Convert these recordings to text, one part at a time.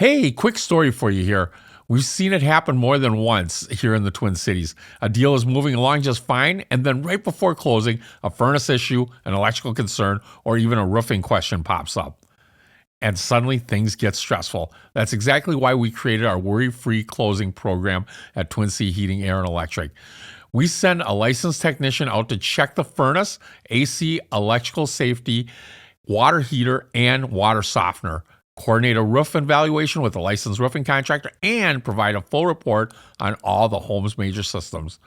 Hey, quick story for you here. We've seen it happen more than once here in the Twin Cities. A deal is moving along just fine, and then right before closing, a furnace issue, an electrical concern, or even a roofing question pops up. And suddenly things get stressful. That's exactly why we created our worry-free closing program at Twin City Heating, Air, and Electric. We send a licensed technician out to check the furnace, AC, electrical safety, water heater, and water softener, coordinate a roof evaluation with a licensed roofing contractor, and provide a full report on all the home's major systems.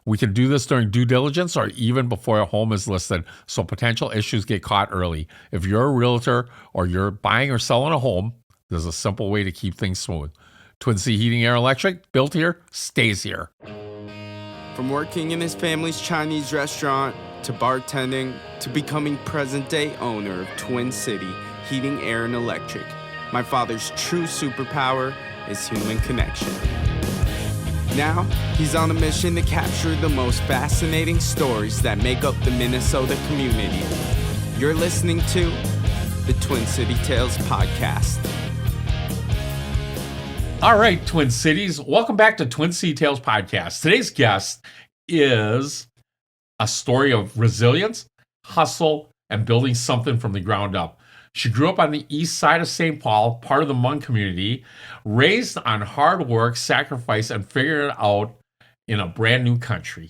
We can do this during due diligence or even before a home is listed, so potential issues get caught early. If you're a realtor or you're buying or selling a home, there's a simple way to keep things smooth. Twin City Heating, Air, Electric, built here, stays here. From working in his family's Chinese restaurant, to bartending, to becoming present-day owner of Twin City Heating, Air, and Electric, my father's true superpower is human connection. Now, he's on a mission to capture the most fascinating stories that make up the Minnesota community. You're listening to the Twin City Tales Podcast. All right, Twin Cities, welcome back to Twin City Tales Podcast. Today's guest is a story of resilience, hustle, and building something from the ground up. She grew up on the east side of St. Paul, part of the Hmong community, raised on hard work, sacrifice, and figuring it out in a brand new country.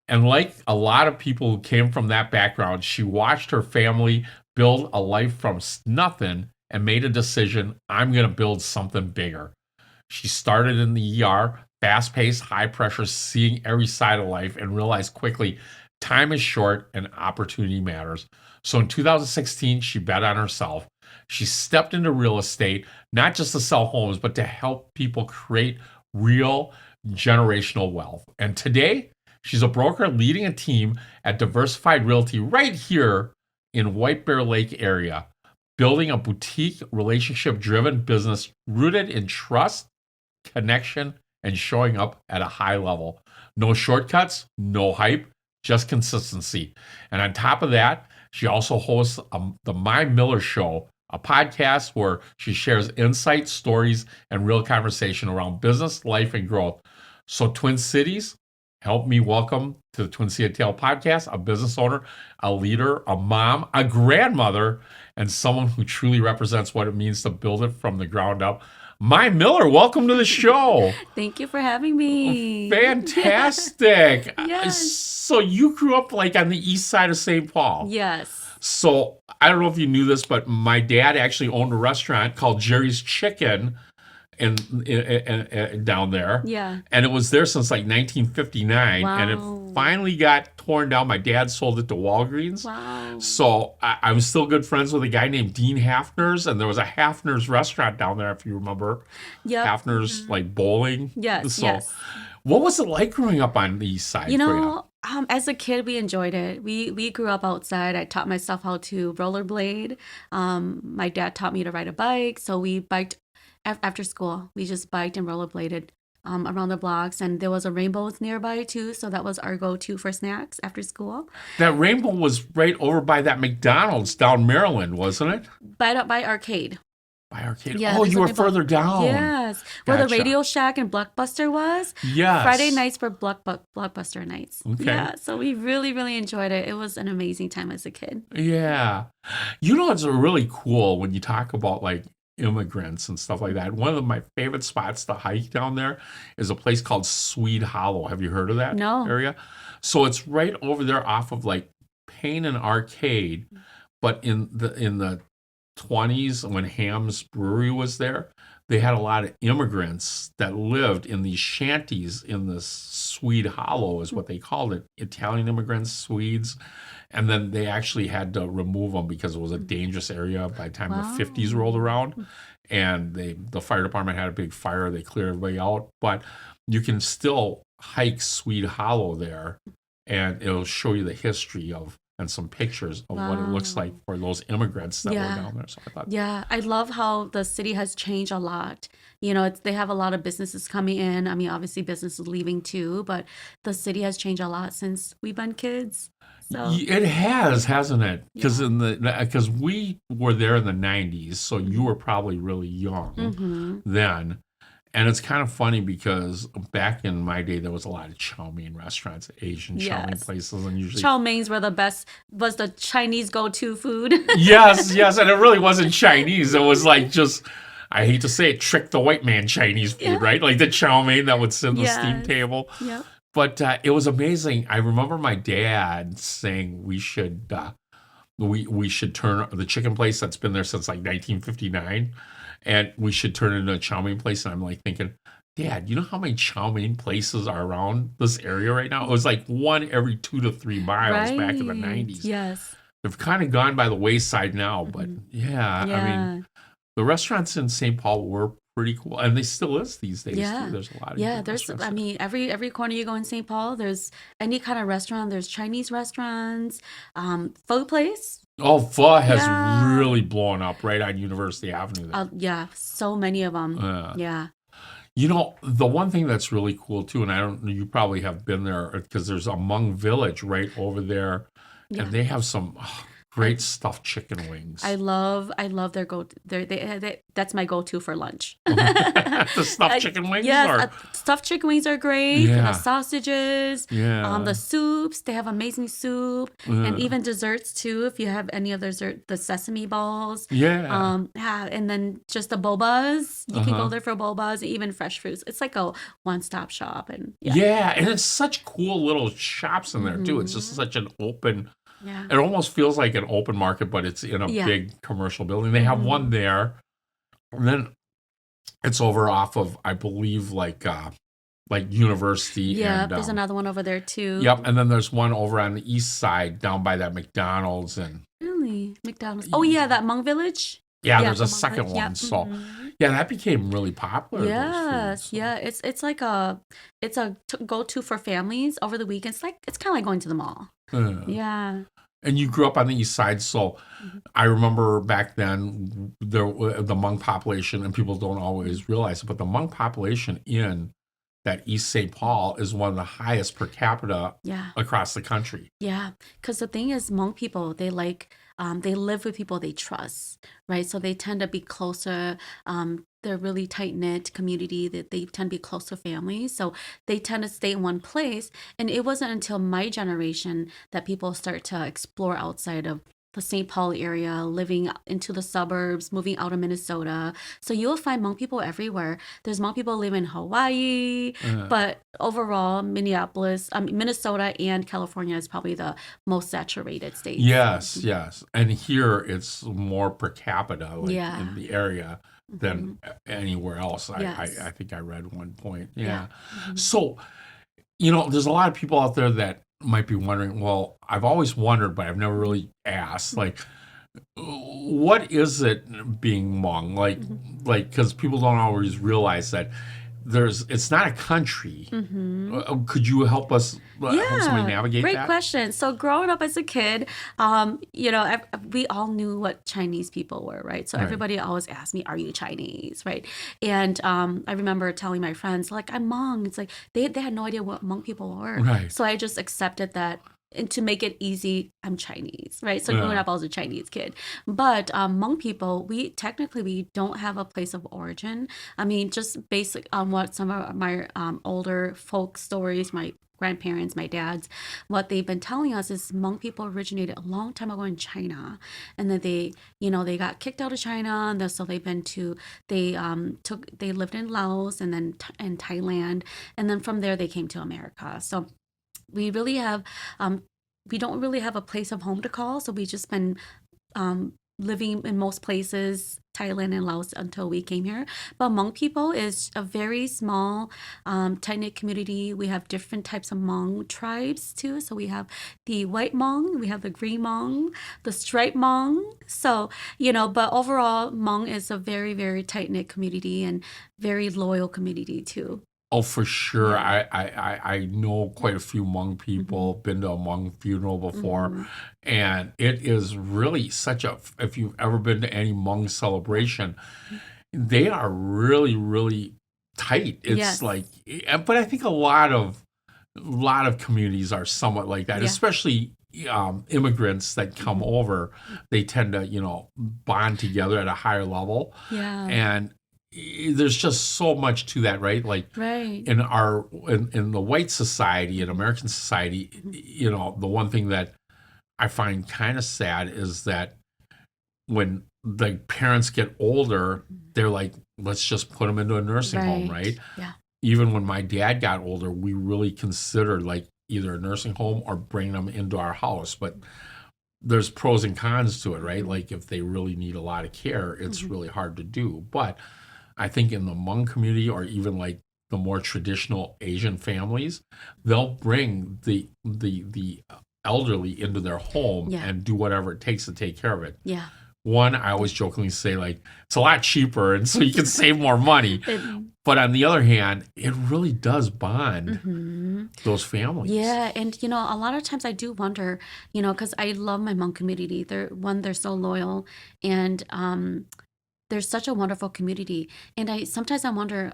And like a lot of people who came from that background, she watched her family build a life from nothing and made a decision, I'm going to build something bigger. She started in the ER, fast-paced, high-pressure, seeing every side of life, and realized quickly time is short and opportunity matters. So in 2016, she bet on herself. She stepped into real estate, not just to sell homes, but to help people create real generational wealth. And today, she's a broker leading a team at Diversified Realty right here in White Bear Lake area, building a boutique, relationship-driven business rooted in trust, connection, and showing up at a high level. No shortcuts, no hype, just consistency. And on top of that, she also hosts the Mai Miller Show, a podcast where she shares insights, stories, and real conversation around business, life, and growth. So Twin Cities, help me welcome to the Twin City Tale Podcast, a business owner, a leader, a mom, a grandmother, and someone who truly represents what it means to build it from the ground up. Mai Miller, welcome to the show. Thank you for having me. Fantastic. Yes. So you grew up like on the east side of St. Paul. Yes. So I don't know if you knew this, but my dad actually owned a restaurant called Jerry's Chicken in down there. Yeah. And it was there since like 1959. Wow. And it finally got torn down. My dad sold it to Walgreens. Wow. So I'm still good friends with a guy named Dean Hafner's. And there was a Hafner's restaurant down there, if you remember. Yep. Hafner's, like bowling. Yes, So yes. what was it like growing up on the east side You for you? know, as a kid, we enjoyed it. We grew up outside. I taught myself how to rollerblade. My dad taught me to ride a bike. So we biked after school. We just biked and rollerbladed around the blocks. And there was a Rainbow's nearby too. So that was our go-to for snacks after school. That Rainbow was right over by that McDonald's down Maryland, wasn't it? By Arcade. By Arcade. Yeah, oh, there's you a were Rainbow. further down. Yes. Where the Gotcha. Radio Shack and Blockbuster was. Yes. Friday nights were Blockbuster nights. Okay. Yeah, so we really, really enjoyed it. It was an amazing time as a kid. Yeah. You know, it's really cool when you talk about like immigrants and stuff like that. One of my favorite spots to hike down there is a place called Swede Hollow. Have you heard of that No. area? So it's right over there off of like Payne and Arcade, but in the 20s when Ham's Brewery was there, they had a lot of immigrants that lived in these shanties in this Swede Hollow is what they called it. Italian immigrants, Swedes. And then they actually had to remove them because it was a dangerous area by the time Wow. the 50s rolled around. And the fire department had a big fire. They cleared everybody out. But you can still hike Swede Hollow there, and it'll show you the history of and some pictures of what it looks like Wow. for those immigrants that were Yeah. down there. So I thought, Yeah, I love how the city has changed a lot. They have a lot of businesses coming in. I mean, obviously businesses leaving too, but the city has changed a lot since we've been kids. So, It has, hasn't it? Because yeah. because we were there in the '90s, so you Mhm. were probably really young Mhm. then. And it's kind of funny because back in my day, there was a lot of chow mein restaurants, Asian chow mein Yes. places, and usually, Chow meins were the best, was the Chinese go-to food. yes, yes, and it really wasn't Chinese. It was like just, I hate to say it, trick the white man Chinese Yeah. food, right? Like the chow mein that would sit on the steam Yes. table. Yep. But it was amazing. I remember my dad saying we should turn the chicken place that's been there since like 1959, and we should turn it into a chow mein place. And I'm like thinking, Dad, you know how many chow mein places are around this area right now? It was like one every 2 to 3 miles back in the Right. '90s. Yes. They've kind of gone by the wayside now, but Mhm. yeah, I mean, Yeah. the restaurants in St. Paul were pretty cool, and they still is these days too. Yeah. There's a lot of Yeah, good restaurants I there. mean, every corner you go in St. Paul, there's any kind of restaurant. There's Chinese restaurants, pho place. Oh, pho has Yeah. really blown up right on University Avenue there. Yeah, so many of them. Uh, Yeah. the one thing that's really cool too, and I don't know, you probably have been there because there's a Hmong village right over there, and Yeah. they have some I great stuffed chicken wings. I love their go that's my go-to for lunch. The stuffed chicken wings Yes, are, stuffed chicken wings are great, and the yeah, sausages, yeah, the soups, they have amazing soup, and uh, even desserts too, if you have any of the the sesame balls. yeah, Yeah, and then just the bobas. You can go uh-huh. there for bobas, even fresh fruits. It's like a one-stop shop, and yeah. Yeah, and it's such cool little shops in there too. It's just Hmm. such an open, Yeah. it almost feels like an open market, but it's in a Yeah. big commercial building. They have Hmm. one there, and then it's over off of, I believe, like University Yeah, and there's another one over there too. yep, and then there's one over on the east side down by that McDonald's, and Really? McDonald's. Oh yeah, that Hmong Village. yeah, Yeah, there's the a Hmong second Village. one. Yep. So Hmm. yeah, that became really popular, those foods. Yes. So Yeah. It's like a go-to for families over the weekends. Like it's kind of like going to the mall. uh, Yeah. and you grew up on the east side, so Mhm. I remember back then the Hmong population, and people don't always realize it, but the Hmong population in that East St. Paul is one of the highest per capita Yeah. across the country. Yeah, because the thing is, Hmong people, they live with people they trust, right? So they tend to be closer. They're really tight-knit community that they tend to be close to families. So they tend to stay in one place. And it wasn't until my generation that people start to explore outside of the St. Paul area, living into the suburbs, moving out of Minnesota. So you'll find Hmong people everywhere. There's Hmong people live in Hawaii, Uh, but overall, Minnesota and California is probably the most saturated states. yes, yes, and here it's more per capita, like in Yeah. the area, Hmm. than anywhere else. I Yes. think I read one point. Yeah. Yeah. Hmm. So, there's a lot of people out there that might be wondering, well, I've always wondered, but I've never really asked, like, what is it being Hmong? Hmm. Because people don't always realize that it's not a country. Hmm. Could you help us, help somebody Yeah, navigate great that? question. So growing up as a kid, we all knew what Chinese people were, right? So Right. everybody always asked me, "Are you Chinese?" Right? And I remember telling my friends, like, "I'm Hmong." It's like they had no idea what Hmong people were, Right. so I just accepted that. And to make it easy, I'm Chinese, right? So growing Yeah. up, I was a Chinese kid. But Hmong people, we don't have a place of origin. I mean, just basic on what some of my older folk stories, my grandparents, my dads, what they've been telling us is Hmong people originated a long time ago in China, and then they got kicked out of China, and so they lived in Laos and then in Thailand, and then from there they came to America. So we really have we don't really have a place of home to call, so we've just been living in most places, Thailand and Laos, until we came here. But Hmong people is a very small, tight-knit community. We have different types of Hmong tribes too. So we have the white Hmong, we have the green Hmong, the striped Hmong. So, but overall, Hmong is a very, very tight-knit community and very loyal community too. Oh, for sure. Yeah. I know quite a few Hmong Mm-hmm. people, been to a Hmong funeral before, Mm-hmm. and it is really such a, if you've ever been to any Hmong celebration, they are really, really tight. It's Yes. like, but I think a lot of communities are somewhat like that, Yeah. especially immigrants that come Mm-hmm. over. They tend to, bond together at a higher level, Yeah. and there's just so much to that, right? Like Right. in the white society, in Mm-hmm. American society, Mm-hmm. the one thing that I find kind of sad is that when the parents get older, they're like, let's just put them into a nursing home, Right. right? Yeah. Even when my dad got older, we really considered like either a nursing home or bringing them into our house. But there's pros and cons to it, right? Mm-hmm. Like if they really need a lot of care, it's Mm-hmm. really hard to do. But I think in the Hmong community or even like the more traditional Asian families, they'll bring the elderly into their home Yeah. and do whatever it takes to take care of it. Yeah. One, I always jokingly say like it's a lot cheaper, and so you can save more money. It, But on the other hand, it really does bond mm-hmm. those families. Yeah, and a lot of times I do wonder, because I love my Hmong community. They're so loyal, and they're such a wonderful community. And I sometimes I wonder,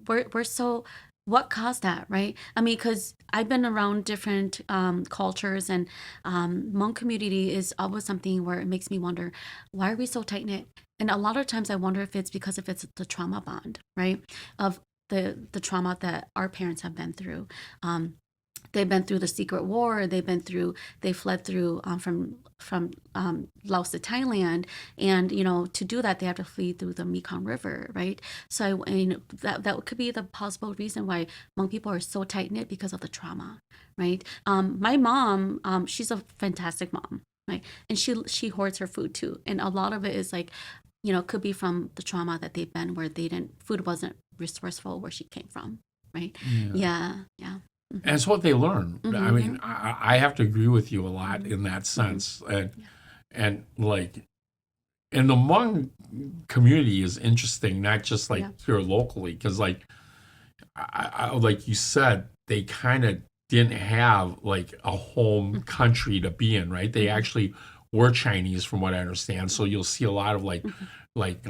we're so, what caused that, right? I mean, because I've been around different cultures, and Hmong community is always something where it makes me wonder, why are we so tight knit? And a lot of times I wonder if it's because if it's the trauma bond, right? Of the trauma that our parents have been through. Um, they've been through the secret war. They fled through Laos to Thailand, and to do that they have to flee through the Mekong River, right? So that could be the possible reason why Hmong people are so tight knit, because of the trauma, right? My mom, she's a fantastic mom, right? And she hoards her food too, and a lot of it is like, could be from the trauma that they've been, where food wasn't resourceful where she came from, right? Yeah. Yeah, yeah. And it's what they learn. I Mm-hmm. mean, I have to agree with you a lot in that Mm-hmm. sense. And Yeah. and like and the Hmong community is interesting, not just like Yeah. here locally, because like like you said, they kind of didn't have like a home Mm-hmm. country to be in, right? They Mm-hmm. actually were Chinese, from what I understand. So you'll see a lot of Mm-hmm. like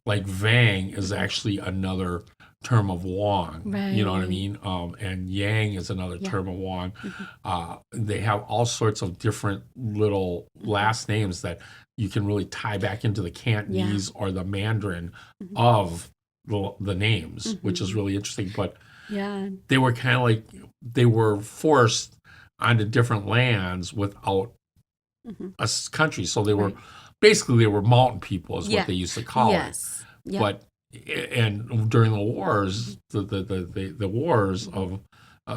like Vang is Mm-hmm. actually another term of Wong. You know what I Right. mean? And Yang is another Yeah. term of Wong. Mm-hmm. They have all sorts of different little Mm-hmm. last names that you can really tie back into the Yeah. Cantonese or the Mandarin Mm-hmm. of the names, which is Mm-hmm. really interesting. But Yeah. they were kind of like they were forced onto different lands without Mm-hmm. a country. So they were Right. basically they were mountain people, is what Yeah. they used to call it. Yes. Yeah. But and during the wars, the wars of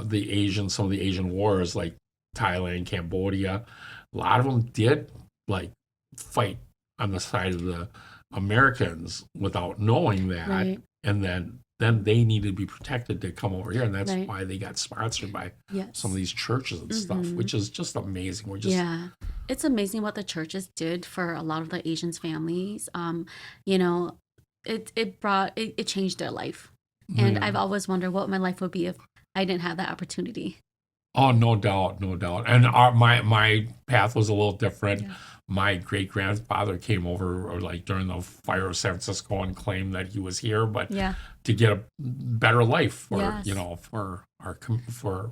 the Asian, some of the Asian wars like Thailand, Cambodia, a lot of them did like fight on the side of the Americans without knowing that, Right. and then they needed to be protected to come over here, and that's Right. why they got sponsored by some of Yes. these churches and stuff, Mm-hmm. which is just amazing. We're just Yeah. It's amazing what the churches did for a lot of the Asians families. You know, it changed their life. And yeah. I've always wondered what my life would be if I didn't have that opportunity. Oh, no doubt, no doubt. And my path was a little different. Yeah. My great grandfather came over like during the fire of San Francisco and claimed that he was here, but Yeah. to get a better life for Yes. for for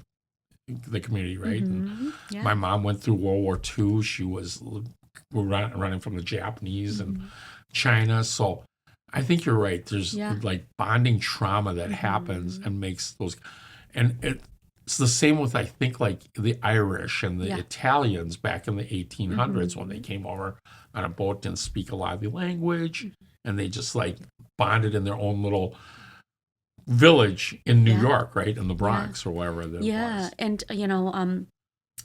the community, right? And Mm-hmm. Yeah. my mom went through World War II. She was running from the Japanese and Mm-hmm. China. So I think you're right. There's Yeah. like bonding trauma that happens Mm-hmm. and makes those, and it's the same with I think like the Irish and the Yeah. Italians back in the 1800s when they Mm-hmm. came over on a boat, didn't speak a lot of the language, Mm-hmm. and they just like bonded in their own little village in New Yeah. York, right, in the Yeah. Bronx or wherever that Yeah. was. And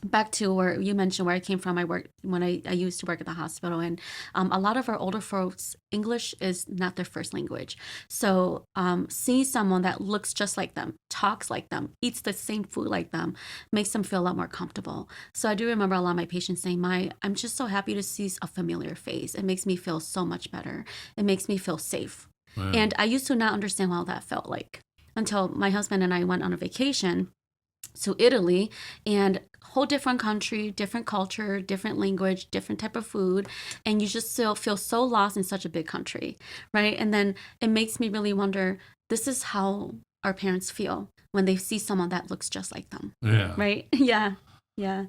back to where you mentioned where I came from, I used to work at the hospital, and a lot of our older folks, English is not their first language. So seeing someone that looks just like them, talks like them, eats the same food like them, makes them feel a lot more comfortable. So I do remember a lot of my patients saying, I'm just so happy to see a familiar face. It makes me feel so much better. It makes me feel safe. Wow. And I used to not understand how that felt like. until my husband and I went on a vacation to Italy, and whole different country, different culture, different language, different type of food, and you just still feel so lost in such a big country, right? And then it makes me really wonder, this is how our parents feel when they see someone that looks just like them, Yeah. right? Yeah. Yeah.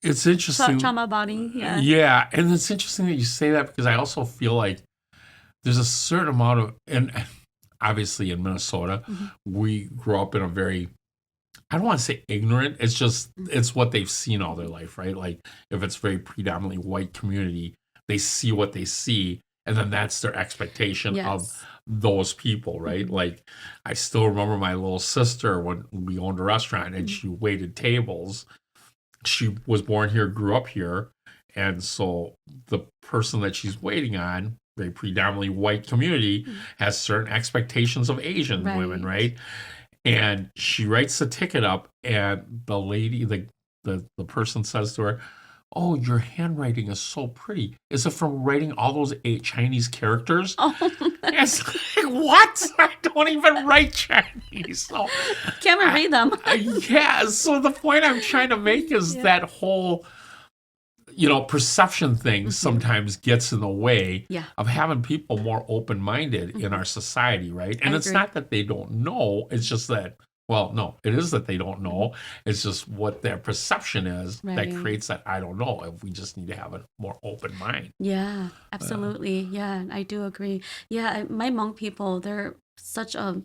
It's interesting. Trauma bonding. Yeah. Yeah. And it's interesting that you say that, because I also feel like there's a certain amount of, and obviously in Minnesota, we grew up in a very, I don't want to say ignorant. It's just, it's what they've seen all their life, right? Like if it's very predominantly white community, they see what they see, and then that's their expectation of those people, right? Like I still remember my little sister when we owned a restaurant and she waited tables. She was born here, grew up here. And so the person that she's waiting on, very predominantly white community, has certain expectations of Asian women, right? And she writes the ticket up, and the lady, the person says to her, "Oh, your handwriting is so pretty. Is it from writing all those 8 Chinese characters?" Oh, it's like, what? I don't even write Chinese. So, can't even read them. Yeah. So the point I'm trying to make is that whole, perception thing sometimes gets in the way of having people more open-minded in our society, right? And it's not that they don't know. It's just that, well, no, it is that they don't know. It's just what their perception is that creates that I don't know. If we just need to have a more open mind. Yeah, absolutely. Yeah, I do agree. Yeah, my Hmong people, they're such a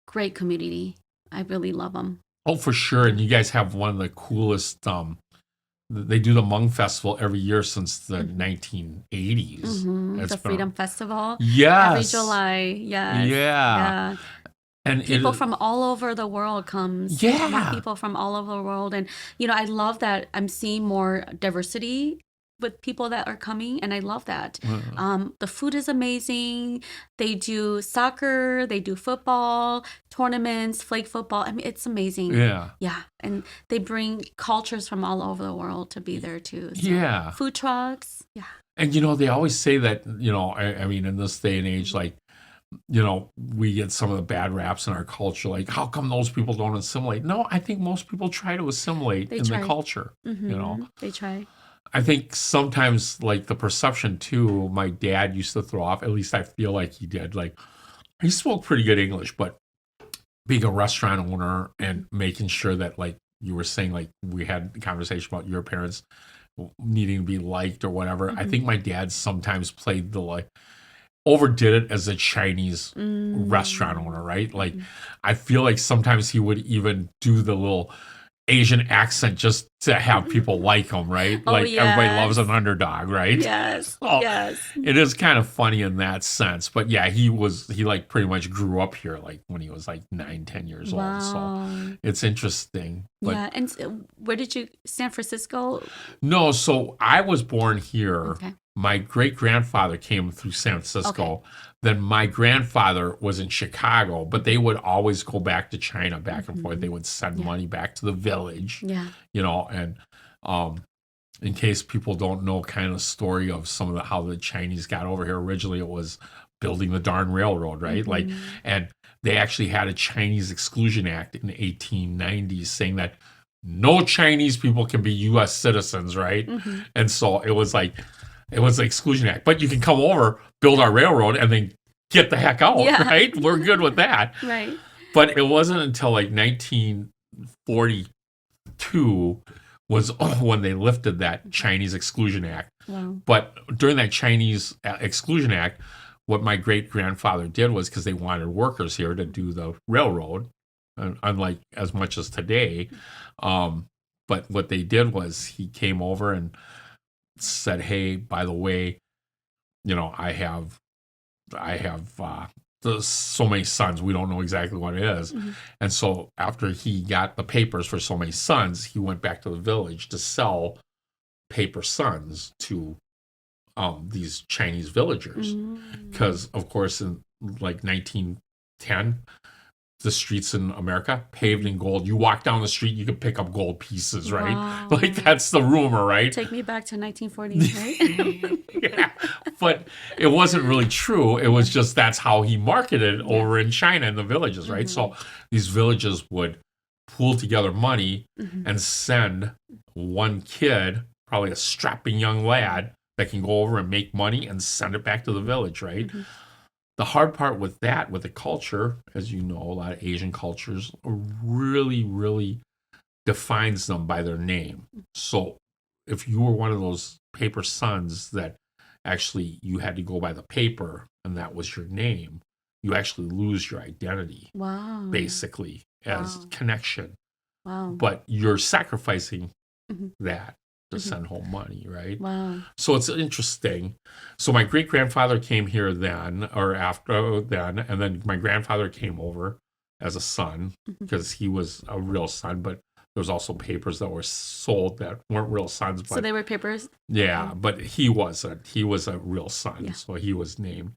great community. I really love them. Oh, for sure. And you guys have one of the coolest, they do the Hmong Festival every year since the 1980s. The Freedom Festival. Yes. Every July. Yes. Yeah. And people from all over the world comes. Yeah. People from all over the world. And, I love that I'm seeing more diversity with people that are coming, and I love that. The food is amazing. They do soccer, they do football, tournaments, flag football. I mean, it's amazing. Yeah. Yeah. And they bring cultures from all over the world to be there too. So, yeah. Food trucks. Yeah. And, they always say that, I mean, in this day and age, like, we get some of the bad raps in our culture. Like, how come those people don't assimilate? No, I think most people try to assimilate the culture, They try. I think sometimes, like, the perception, too, my dad used to throw off, at least I feel like he did. Like, he spoke pretty good English, but being a restaurant owner and making sure that, like, you were saying, like, we had a conversation about your parents needing to be liked or whatever. I think my dad sometimes played overdid it as a Chinese restaurant owner, right? Like, I feel like sometimes he would even do the little Asian accent just to have people like him, right? Everybody loves an underdog, right? Yes. So yes. It is kind of funny in that sense. But yeah, he pretty much grew up here when he was 9-10 years old. So it's interesting. But, yeah. And where did you, San Francisco? No, so I was born here. Okay. My great-grandfather came through San Francisco. Then my grandfather was in Chicago, but they would always go back to China, back and forth. They would send money back to the village, and in case people don't know kind of story of some of how the Chinese got over here, originally it was building the darn railroad, right? And they actually had a Chinese Exclusion Act in the 1890s saying that no Chinese people can be U.S. citizens, right? And so it was the Exclusion Act. But you can come over, build our railroad, and then get the heck out, right? We're good with that. Right. But it wasn't until 1942 was when they lifted that Chinese Exclusion Act. Wow. But during that Chinese Exclusion Act, what my great-grandfather did was, because they wanted workers here to do the railroad, unlike as much as today, but what they did was he came over and said, "Hey, by the way, I have so many sons. We don't know exactly what it is." And so after he got the papers for so many sons, he went back to the village to sell paper sons to these Chinese villagers, because of course in 1910 the streets in America, paved in gold. You walk down the street, you can pick up gold pieces, right? Wow. Like that's the rumor, right? Take me back to 1940s, right? Yeah, but it wasn't really true. It was just that's how he marketed over in China in the villages, right? So these villages would pool together money and send one kid, probably a strapping young lad, that can go over and make money and send it back to the village, right? The hard part with that, with the culture, as you know, a lot of Asian cultures really, really defines them by their name. So if you were one of those paper sons that actually you had to go by the paper and that was your name, you actually lose your identity, basically, as connection. But you're sacrificing that to send home money, right? So it's interesting. So my great-grandfather came here then, or after then, and then my grandfather came over as a son because he was a real son, but there was also papers that were sold that weren't real sons. But, so they were papers? Yeah, but he wasn't. He was a real son, so he was named.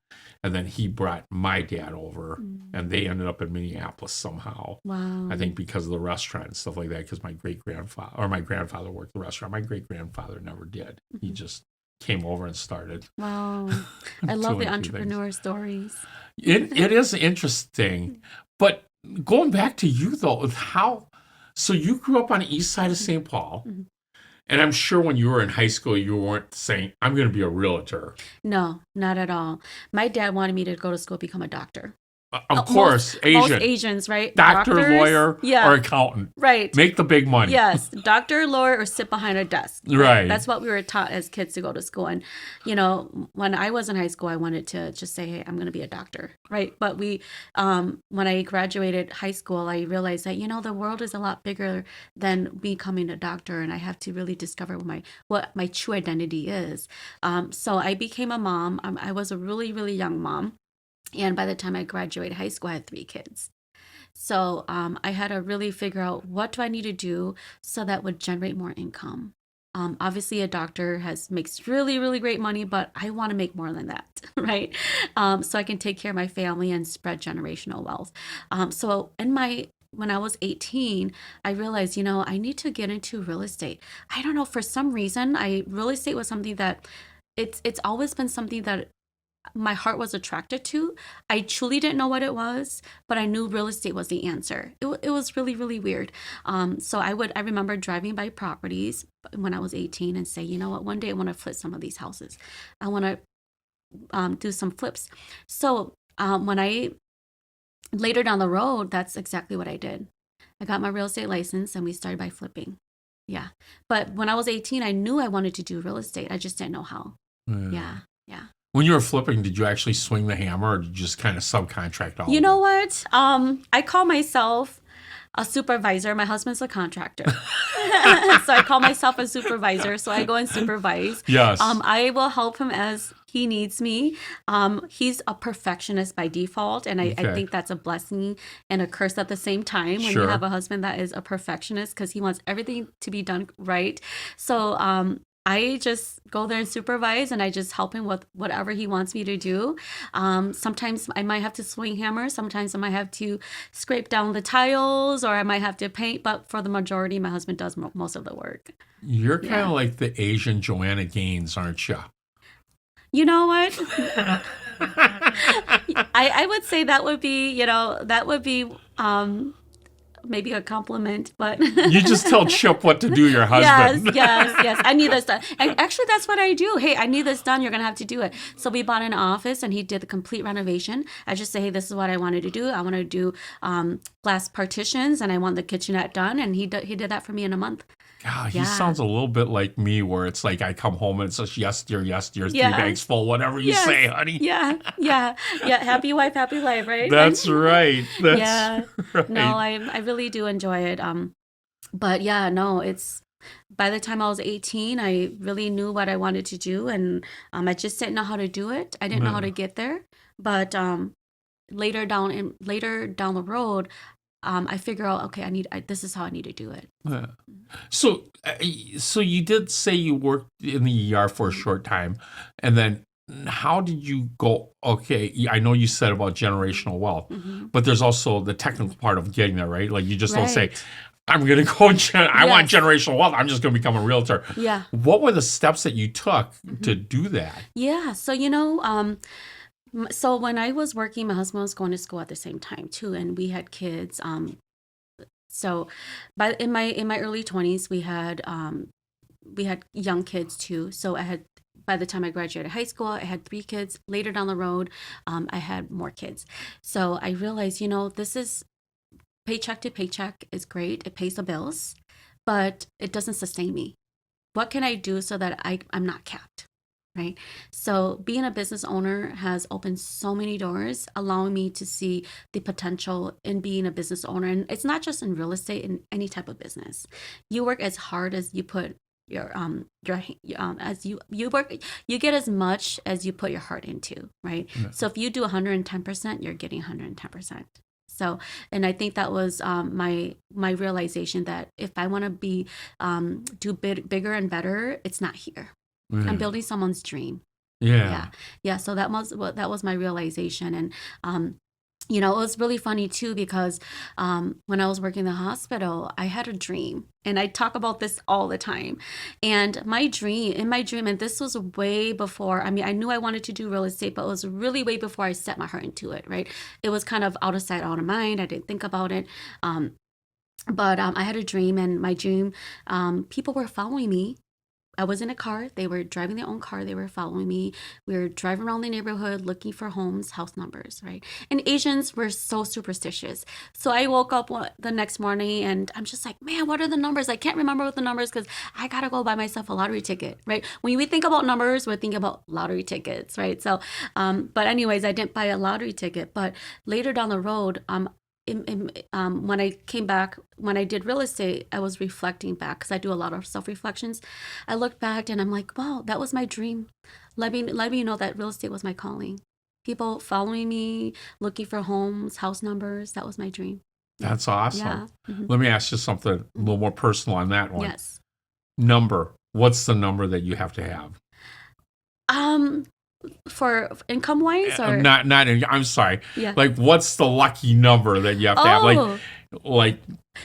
And then he brought my dad over, and they ended up in Minneapolis somehow. I think because of the restaurant and stuff like that, because my grandfather worked the restaurant. My great-grandfather never did. He just came over and started. Wow. I love the entrepreneur stories. It is interesting. But going back to you, though, so you grew up on the east side of St. Paul. And I'm sure when you were in high school, you weren't saying, I'm going to be a realtor. No, not at all. My dad wanted me to go to school, become a doctor. Of course, most Asians, right? Doctor, Doctors, lawyer, or accountant. Right. Make the big money. Yes. Doctor, lawyer, or sit behind a desk. Right. That's what we were taught as kids to go to school. And, when I was in high school, I wanted to just say, hey, I'm going to be a doctor. Right. But when I graduated high school, I realized that, the world is a lot bigger than becoming a doctor. And I have to really discover what my true identity is. So I became a mom. I was a really, really young mom. And by the time I graduated high school, I had 3 kids. So I had to really figure out what do I need to do so that would generate more income. Obviously, a doctor makes really, really great money, but I want to make more than that, right? So I can take care of my family and spread generational wealth. When I was 18, I realized, I need to get into real estate. I don't know, for some reason, real estate was something that it's always been something that my heart was attracted to. I truly didn't know what it was, but I knew real estate was the answer. It was really, really weird. So I remember driving by properties when I was 18 and say, you know what, one day I want to flip some of these houses. I want to do some flips. So later down the road, that's exactly what I did. I got my real estate license and we started by flipping. Yeah. But when I was 18, I knew I wanted to do real estate. I just didn't know how. Yeah. When you were flipping, did you actually swing the hammer or did you just kind of subcontract all You know what? I call myself a supervisor. My husband's a contractor. So I call myself a supervisor. So I go and supervise. Yes. I will help him as he needs me. He's a perfectionist by default. And I think that's a blessing and a curse at the same time when you have a husband that is a perfectionist because he wants everything to be done right. So I just go there and supervise and I just help him with whatever he wants me to do. Sometimes I might have to swing hammers. Sometimes I might have to scrape down the tiles or I might have to paint. But for the majority, my husband does most of the work. You're kind of like the Asian Joanna Gaines, aren't you? You know what? I would say that would be maybe a compliment, but you just tell Chip what to do, your husband. Yes. I need this done. And actually, that's what I do. Hey, I need this done. You're going to have to do it. So we bought an office and he did the complete renovation. I just say, hey, this is what I wanted to do. I want to do glass partitions and I want the kitchenette done. And he did that for me in a month. God, he sounds a little bit like me where it's like I come home and it's just yes, dear, 3 bags full, whatever you say, honey. Yeah. Happy wife, happy life, right? That's right. Right. No, I really do enjoy it. But it's by the time I was 18, I really knew what I wanted to do. And I just didn't know how to do it. I didn't know how to get there. But later down the road, I figure out, okay, this is how I need to do it. Yeah. So you did say you worked in the ER for a short time, and then how did you go? Okay, I know you said about generational wealth, Hmm. but there's also the technical part of getting there, right? Like you just don't say, Right. I'm going to go, I want Yes. generational wealth. I'm just going to become a realtor. Yeah. What were the steps that you took Hmm. to do that? Yeah. So, so when I was working, my husband was going to school at the same time too, and we had kids. So, in my early 20s, we had young kids too. So I had by the time I graduated high school, I had 3 kids. Later down the road, I had more kids. So I realized, this is paycheck to paycheck is great. It pays the bills, but it doesn't sustain me. What can I do so that I'm not capped? Right. So being a business owner has opened so many doors, allowing me to see the potential in being a business owner. And it's not just in real estate, in any type of business. You work as hard as you put as you work, you get as much as you put your heart into, right? Yeah. So if you do 110%, you're getting 110%. So, and I think that was my realization that if I want to do bigger and better, it's not here. I'm building someone's dream. Yeah. Yeah. Yeah. So that was my realization. And, it was really funny too, because when I was working in the hospital, I had a dream, and I talk about this all the time. And in my dream, and this was way before, I mean, I knew I wanted to do real estate, but it was really way before I set my heart into it, right? It was kind of out of sight, out of mind. I didn't think about it. But I had a dream, and my dream, people were following me. I was in a car. They were driving their own car. They were following me. We were driving around the neighborhood looking for homes, house numbers, right? And Asians were so superstitious. So I woke up the next morning, and I'm just like, man, what are the numbers? I can't remember what the numbers, because I got to go buy myself a lottery ticket, right? When we think about numbers, we're thinking about lottery tickets, right? So, but anyways, I didn't buy a lottery ticket. But later down the road, when I came back, when I did real estate, I was reflecting back, because I do a lot of self-reflections. I looked back and I'm like, wow, that was my dream. Let me know that real estate was my calling. People following me, looking for homes, house numbers. That was my dream. That's awesome. Yeah. Hmm. Let me ask you something a little more personal on that one. Yes. Number. What's the number that you have to have? For income wise, or I'm sorry. yeah. Like, what's the lucky number that you have to have? Oh, Like,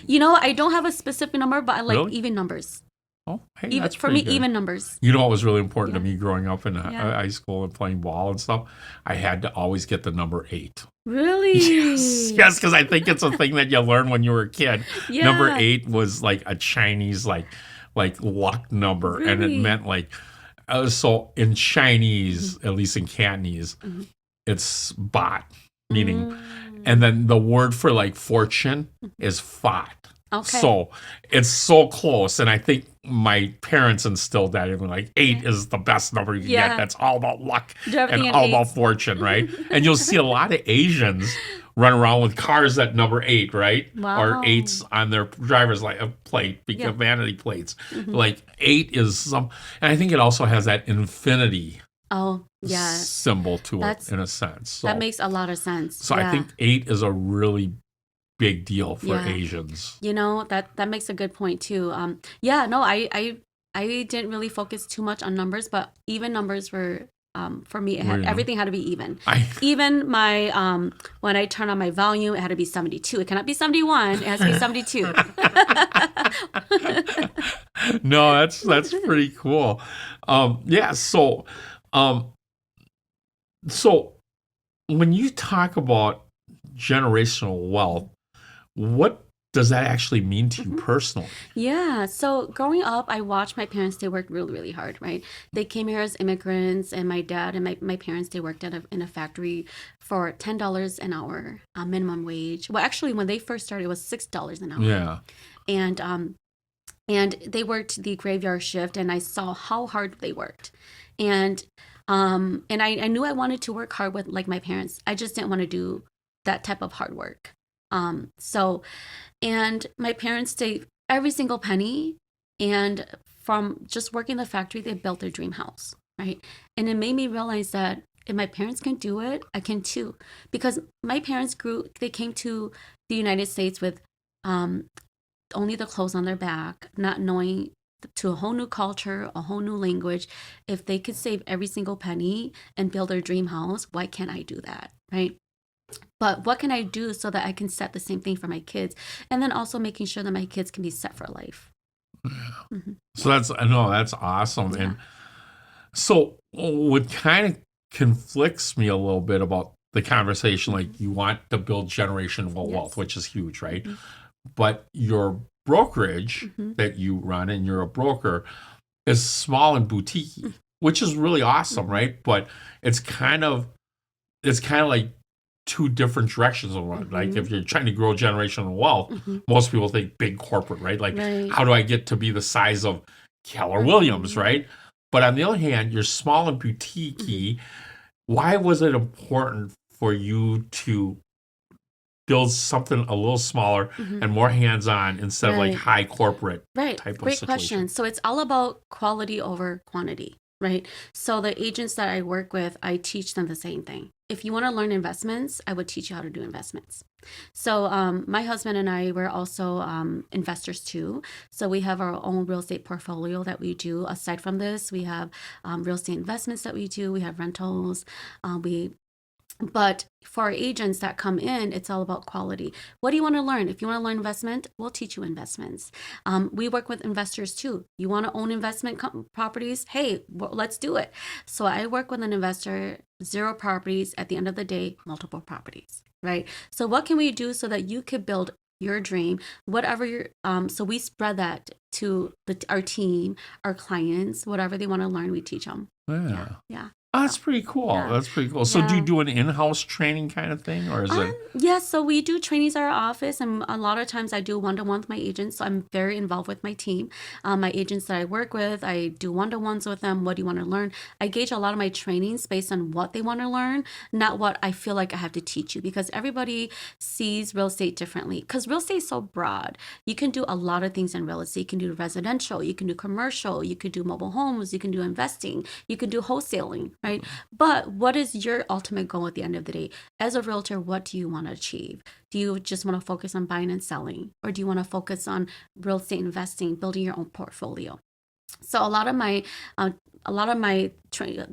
I don't have a specific number, but I like really? even numbers. Oh, hey, Even that's for me, pretty good. even numbers. You know what was really important to Yeah. me growing up in Yeah. high school and playing ball and stuff? I had to always get the number 8. Really? Yes, because I think it's a thing that you learn when you were a kid. Yeah. Number 8 was like a Chinese like luck number, and it Really? meant like so in Chinese, at least in Cantonese, Mhm. it's bot, meaning, Mm. and then the word for like fortune is fat. Okay. So it's so close, and I think my parents instilled that in me, like 8 Yeah. is the best number you can Yeah. get. That's all about luck Do everything and in all about eights. fortune, right? And you'll see a lot of Asians run around with cars that number 8, right? Or Wow. 8s on their driver's plate, Yeah. vanity plates. Mhm. Like 8 is some, and I think it also has that infinity Oh, yeah. symbol to That's- it in a sense. So, That makes a lot of sense. so Yeah. I think 8 is a really big deal for Yeah. Asians. That makes a good point too. Yeah, no, I didn't really focus too much on numbers, but even numbers were for me. Everything had to be even. Even my when I turn on my volume, it had to be 72. It cannot be 71. It has to be 72. No, that's pretty cool. Yeah. So when you talk about generational wealth, what does that actually mean to you personally? Yeah. So growing up, I watched my parents, they worked really, really hard, right? They came here as immigrants, and my dad and my parents, they worked in a factory for $10 an hour, minimum wage. Well, actually, when they first started, it was $6 an hour. Yeah. And they worked the graveyard shift, and I saw how hard they worked. And I knew I wanted to work hard with like my parents. I just didn't want to do that type of hard work. And my parents saved every single penny, and from just working the factory, they built their dream house, right? And it made me realize that if my parents can do it, I can too. Because my parents they came to the United States with only the clothes on their back, not knowing to a whole new culture, a whole new language. If they could save every single penny and build their dream house, why can't I do that? Right. But what can I do so that I can set the same thing for my kids? And then also making sure that my kids can be set for life. Mm-hmm. So that's awesome. Yeah. And so what kind of conflicts me a little bit about the conversation, like you want to build generational wealth, Yes. which is huge, right? Mhm. But your brokerage Mhm. that you run and you're a broker is small and boutique, which is really awesome, right? But it's kind of like two different directions of one. Like if you're trying to grow generational wealth, most people think big corporate, right? Like Right. how do I get to be the size of Keller Williams, right? But on the other hand, you're small and boutique. Why was it important for you to build something a little smaller and more hands-on instead of like Right. high corporate Right. type of Great situation? question. So it's all about quality over quantity, right? So the agents that I work with, I teach them the same thing. If you want to learn investments, I would teach you how to do investments. So my husband and I, we're also investors too. So we have our own real estate portfolio that we do. Aside from this, we have real estate investments that we do. We have rentals. But for our agents that come in, it's all about quality. What do you want to learn? If you want to learn investment, we'll teach you investments. We work with investors too. You want to own investment properties? Hey, let's do it. So I work with an investor, 0 properties. At the end of the day, multiple properties, right? So what can we do so that you could build your dream, whatever your so we spread that to our team, our clients, whatever they want to learn, we teach them. Yeah. Oh, that's pretty cool. Yeah. That's pretty cool. So do you Yeah. do an in-house training kind of thing, or is it? Yes, so we do trainings at our office, and a lot of times I do one-to-one with my agents. So I'm very involved with my team. My agents that I work with, I do one-to-ones with them. What do you want to learn? I gauge a lot of my trainings based on what they want to learn, not what I feel like I have to teach you, because everybody sees real estate differently. Because real estate is so broad. You can do a lot of things in real estate. You can do residential, you can do commercial, you can do mobile homes, you can do investing, you can do wholesaling, right? But what is your ultimate goal at the end of the day? As a realtor, what do you want to achieve? Do you just want to focus on buying and selling? Or do you want to focus on real estate investing, building your own portfolio? So a lot of my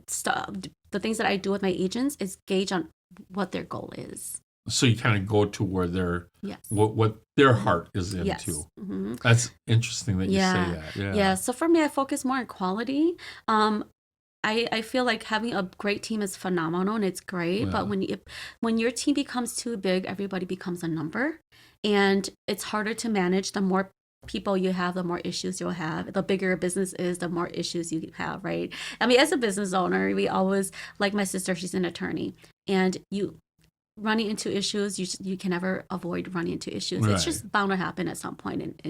stuff, the things that I do with my agents is gauge on what their goal is. So you kind of go to where their Yes. what their heart is into. Yes. Mhm. That's interesting that you Yeah. say that. Yeah. So for me, I focus more on quality. I feel like having a great team is phenomenal and it's great, but when your team becomes too big, everybody becomes a number, and it's harder to manage. The more people you have, the more issues you'll have. The bigger a business is, the more issues you have, right? I mean, as a business owner, we always, like my sister, she's an attorney, and you running into issues, you can never avoid running into issues. It's just bound to happen at some point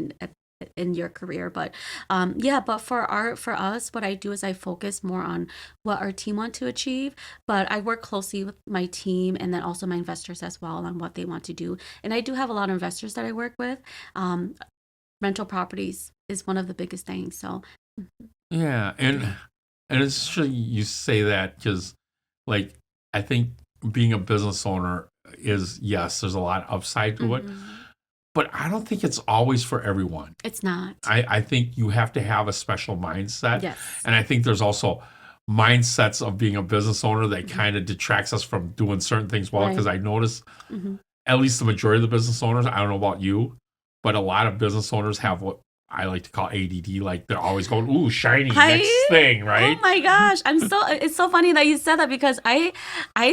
in your career. But but for us, what I do is I focus more on what our team want to achieve, but I work closely with my team and then also my investors as well on what they want to do. And I do have a lot of investors that I work with. Rental properties is one of the biggest things. So Yeah, and it's interesting you say that because, like, I think being a business owner is, yes, there's a lot of upside to it, but I don't think it's always for everyone. It's not. I think you have to have a special mindset. Yes. And I think there's also mindsets of being a business owner that kind of detracts us from doing certain things well. Because I notice, at least the majority of the business owners, I don't know about you, but a lot of business owners have what I like to call ADD. Like they're always going, ooh, shiny, next thing, right? Oh my gosh. It's so funny that you said that, because I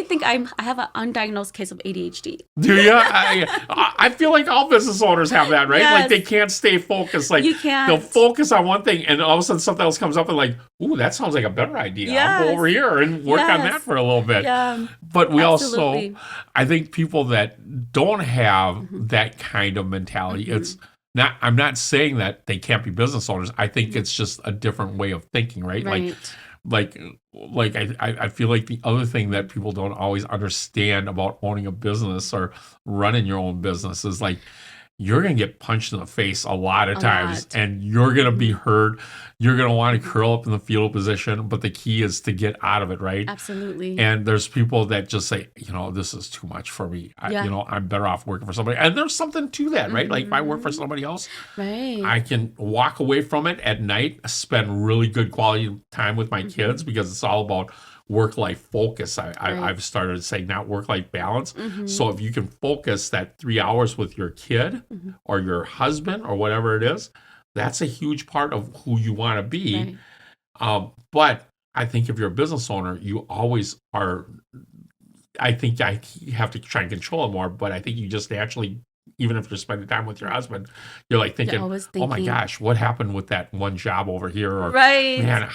think I have an undiagnosed case of ADHD. Do you? I feel like all business owners have that, right? Yes. Like they can't stay focused. Like You can't. they'll focus on one thing and all of a sudden something else comes up and like, ooh, that sounds like a better idea. I'll go Yes. over here and work on Yes. that for a little bit. Yeah. But we Absolutely. also, I think people that don't have that kind of mentality, it's not, I'm not saying that they can't be business owners. I think it's just a different way of thinking, right? Right. Like I feel like the other thing that people don't always understand about owning a business or running your own business is like you're going to get punched in the face a lot of A times, lot. and you're going to be hurt. You're going to want to curl up in the fetal position, but the key is to get out of it, right? Absolutely. And there's people that just say, this is too much for me. Yeah. I'm better off working for somebody. And there's something to that, right? Like if I work for somebody else, Right. I can walk away from it at night, spend really good quality time with my kids, because it's all about work-life focus. I've started saying not work-life balance. So if you can focus that 3 hours with your kid or your husband or whatever it is, that's a huge part of who you want to be. Right. But I think if you're a business owner, you always are. I think you have to try and control it more, but I think you just naturally, even if you're spending time with your husband, you're like thinking, always oh my thinking. gosh, what happened with that one job over here? Or, Right. man,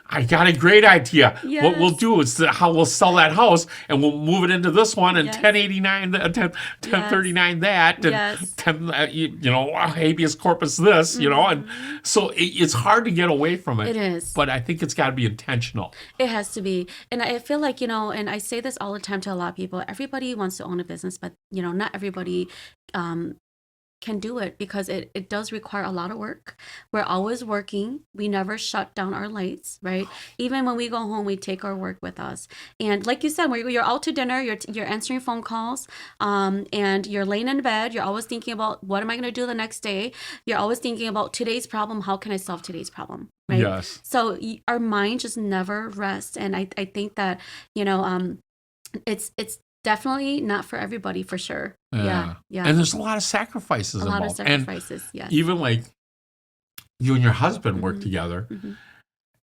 I got a great idea. What we'll Yes. do is how we'll sell that house and we'll move it into this one and Yes. 1089, 1039 that, and Yes. 10, habeas corpus this, and so it's hard to get away from it. It is. But I think it's got to be intentional. It has to be. And I feel like, and I say this all the time to a lot of people, everybody wants to own a business, but, not everybody can do it, because it does require a lot of work. We're always working. We never shut down our lights, right? Even when we go home, we take our work with us. And like you said, when you're out to dinner, you're answering phone calls, and you're laying in bed. You're always thinking about, what am I going to do the next day? You're always thinking about today's problem. How can I solve today's problem? Right? Yes. So our mind just never rests. And I think that, it's definitely not for everybody, for sure. Yeah. And there's a lot of sacrifices A involved. lot of sacrifices, yes. Even like you and your husband work together,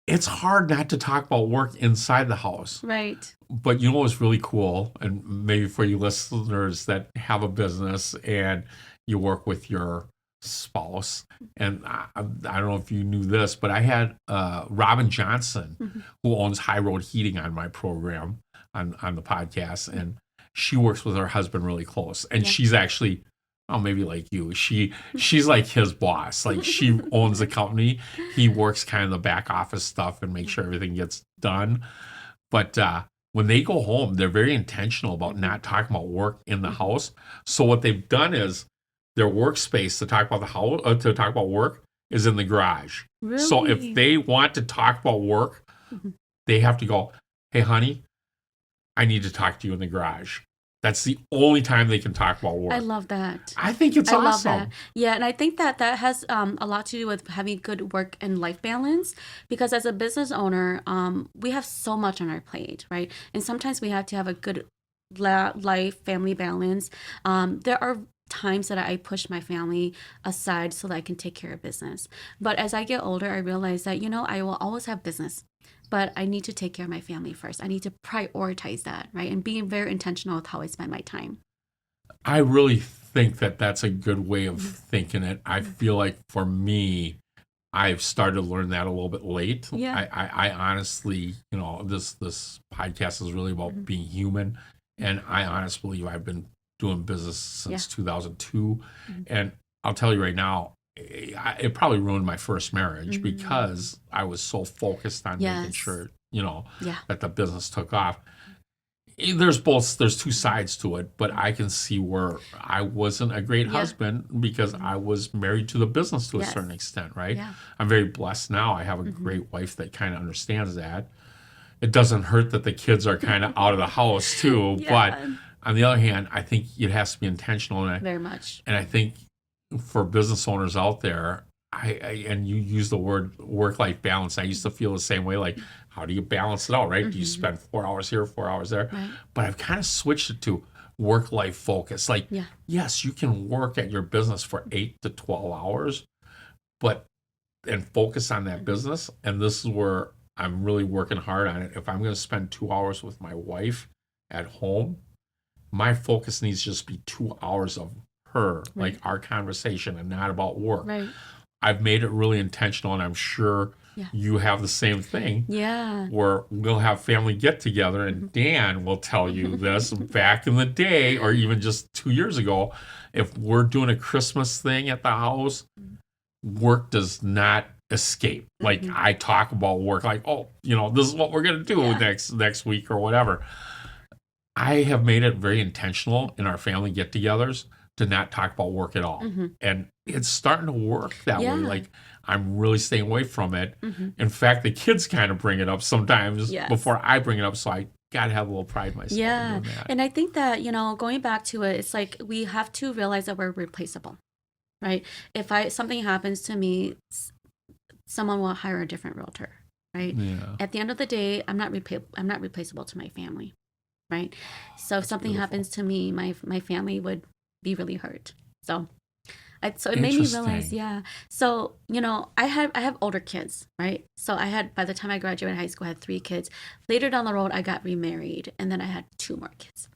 it's hard not to talk about work inside the house. Right. But you know what's really cool, and maybe for you listeners that have a business and you work with your spouse, and I don't know if you knew this, but I had Robin Johnson, who owns High Road Heating, on my program on the podcast, and she works with her husband really close, and she's actually, maybe like you, she's like his boss. Like she owns the company. He works kind of the back office stuff and make sure everything gets done. But when they go home, they're very intentional about not talking about work in the house. So what they've done is their workspace to talk about the house, to talk about work, is in the garage. Really? So if they want to talk about work, they have to go, hey, honey, I need to talk to you in the garage. That's the only time they can talk about work. I love that. I think it's I awesome. love that. Yeah, and I think that has a lot to do with having good work and life balance, because as a business owner, we have so much on our plate, right? And sometimes we have to have a good life, family balance. There are times that I push my family aside so that I can take care of business. But as I get older, I realize that, I will always have business, but I need to take care of my family first. I need to prioritize that, right? And being very intentional with how I spend my time. I really think that that's a good way of thinking it. I feel like for me, I've started to learn that a little bit late. Yeah. I honestly, this podcast is really about being human. And I honestly believe I've been doing business since 2002. And I'll tell you right now, it probably ruined my first marriage because I was so focused on making sure, that the business took off. There's two sides to it, but I can see where I wasn't a great husband because I was married to the business to a certain extent, right? Yeah. I'm very blessed now. I have a great wife that kind of understands that. It doesn't hurt that the kids are kind of out of the house too, but on the other hand, I think it has to be intentional. Very much. And I think for business owners out there, and you use the word work-life balance. I used to feel the same way. Like, how do you balance it out, right? Do you spend 4 hours here, 4 hours there? Right. But I've kind of switched it to work-life focus. Like, yes, you can work at your business for 8 to 12 hours, and focus on that business. And this is where I'm really working hard on it. If I'm going to spend 2 hours with my wife at home, my focus needs to just be 2 hours of her, like our conversation, and not about work. Right. I've made it really intentional, and I'm sure you have the same thing. Yeah. Where we'll have family get together, and Dan will tell you this back in the day, or even just 2 years ago, if we're doing a Christmas thing at the house, work does not escape. Like I talk about work, like, this is what we're gonna do next week or whatever. I have made it very intentional in our family get-togethers to not talk about work at all. Mm-hmm. And it's starting to work that way. Yeah. Like, I'm really staying away from it. Mm-hmm. In fact, the kids kind of bring it up sometimes Yes. before I bring it up. So I got to have a little pride myself Yeah. in doing that. And I think that, going back to it, it's like we have to realize that we're replaceable, right? If something happens to me, someone will hire a different realtor, right? Yeah. At the end of the day, I'm not replaceable to my family, right? So if something beautiful. happens to me, my family would be really hurt. So it made me realize, Interesting. yeah. So, I have older kids, right? So by the time I graduated high school, I had 3 kids. Later down the road, I got remarried, and then I had 2 more kids.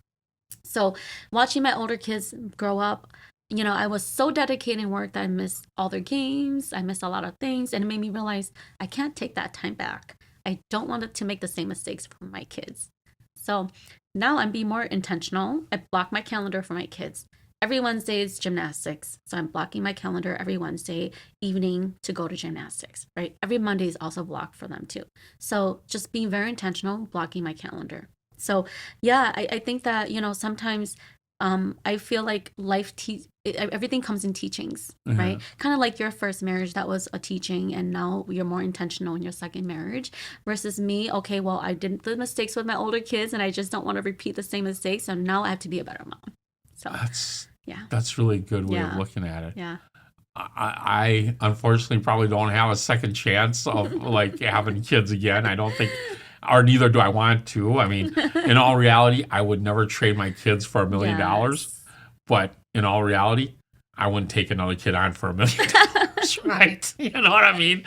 So watching my older kids grow up, I was so dedicated in work that I missed all their games. I missed a lot of things, and it made me realize I can't take that time back. I don't want to make the same mistakes for my kids. So now I'm being more intentional. I block my calendar for my kids. Every Wednesday is gymnastics. So I'm blocking my calendar every Wednesday evening to go to gymnastics, right? Every Monday is also blocked for them too. So just being very intentional, blocking my calendar. So yeah, I think that, sometimes I feel like everything comes in teachings, right? Kind of like your first marriage, that was a teaching, and now you're more intentional in your second marriage versus me. Okay, well, I did the mistakes with my older kids and I just don't want to repeat the same mistakes. So now I have to be a better mom. So that's really a good way of Yeah. looking at it. yeah. I unfortunately probably don't have a second chance of like having kids again. I don't think, or neither do I want to. I mean, in all reality, I would never trade my kids for $1 million. Yes. But in all reality, I wouldn't take another kid on for $1 million. Right? You know what I mean?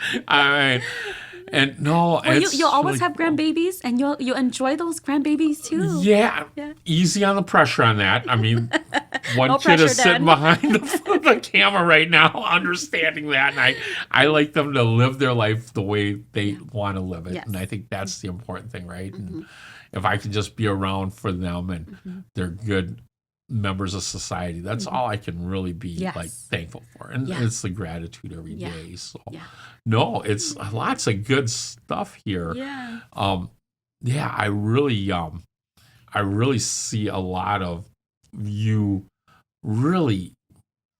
And no, Well, you'll always have grandbabies, and you'll enjoy those grandbabibies too. Yeah, Yeah. easy on the pressure on that. I mean, one No kid is pressure, sitting Dad. behind the camera right now, understanding that, and I like them to live their life the way they want to live it, Yes. and I think that's the important thing, right? Mm-hmm. And if I can just be around for them and Mm-hmm. they're good members of society, that's all I can really be Yes. like thankful for, and Yeah. it's the gratitude every Yeah. day. So Yeah. no, it's lots of good stuff here. Yeah. Yeah, I really see a lot of you really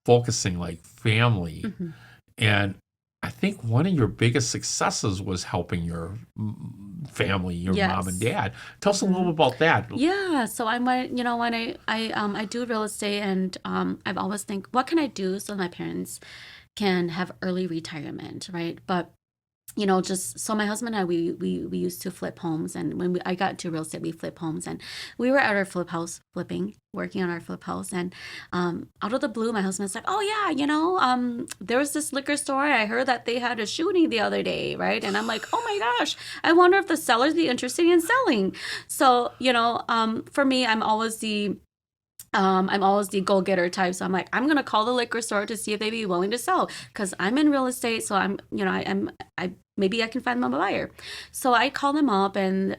focusing like family. Mm-hmm. And I think one of your biggest successes was helping your family, your mom and Yes. dad. Tell us a little bit about that. Yeah, so when I do real estate, and I've always think, what can I do so my parents can have early retirement, right? But just so my husband and I, we used to flip homes, and when I got into real estate, we flip homes, and we were at our flip house working on our flip house, and out of the blue, my husband's like, "Oh yeah, there was this liquor store. I heard that they had a shooting the other day, right?" And I'm like, "Oh my gosh, I wonder if the sellers be interested in selling." So for me, I'm always the go-getter type. So I'm like, I'm gonna call the liquor store to see if they'd be willing to sell, because I'm in real estate. So I maybe I can find them a buyer. So I call them up, and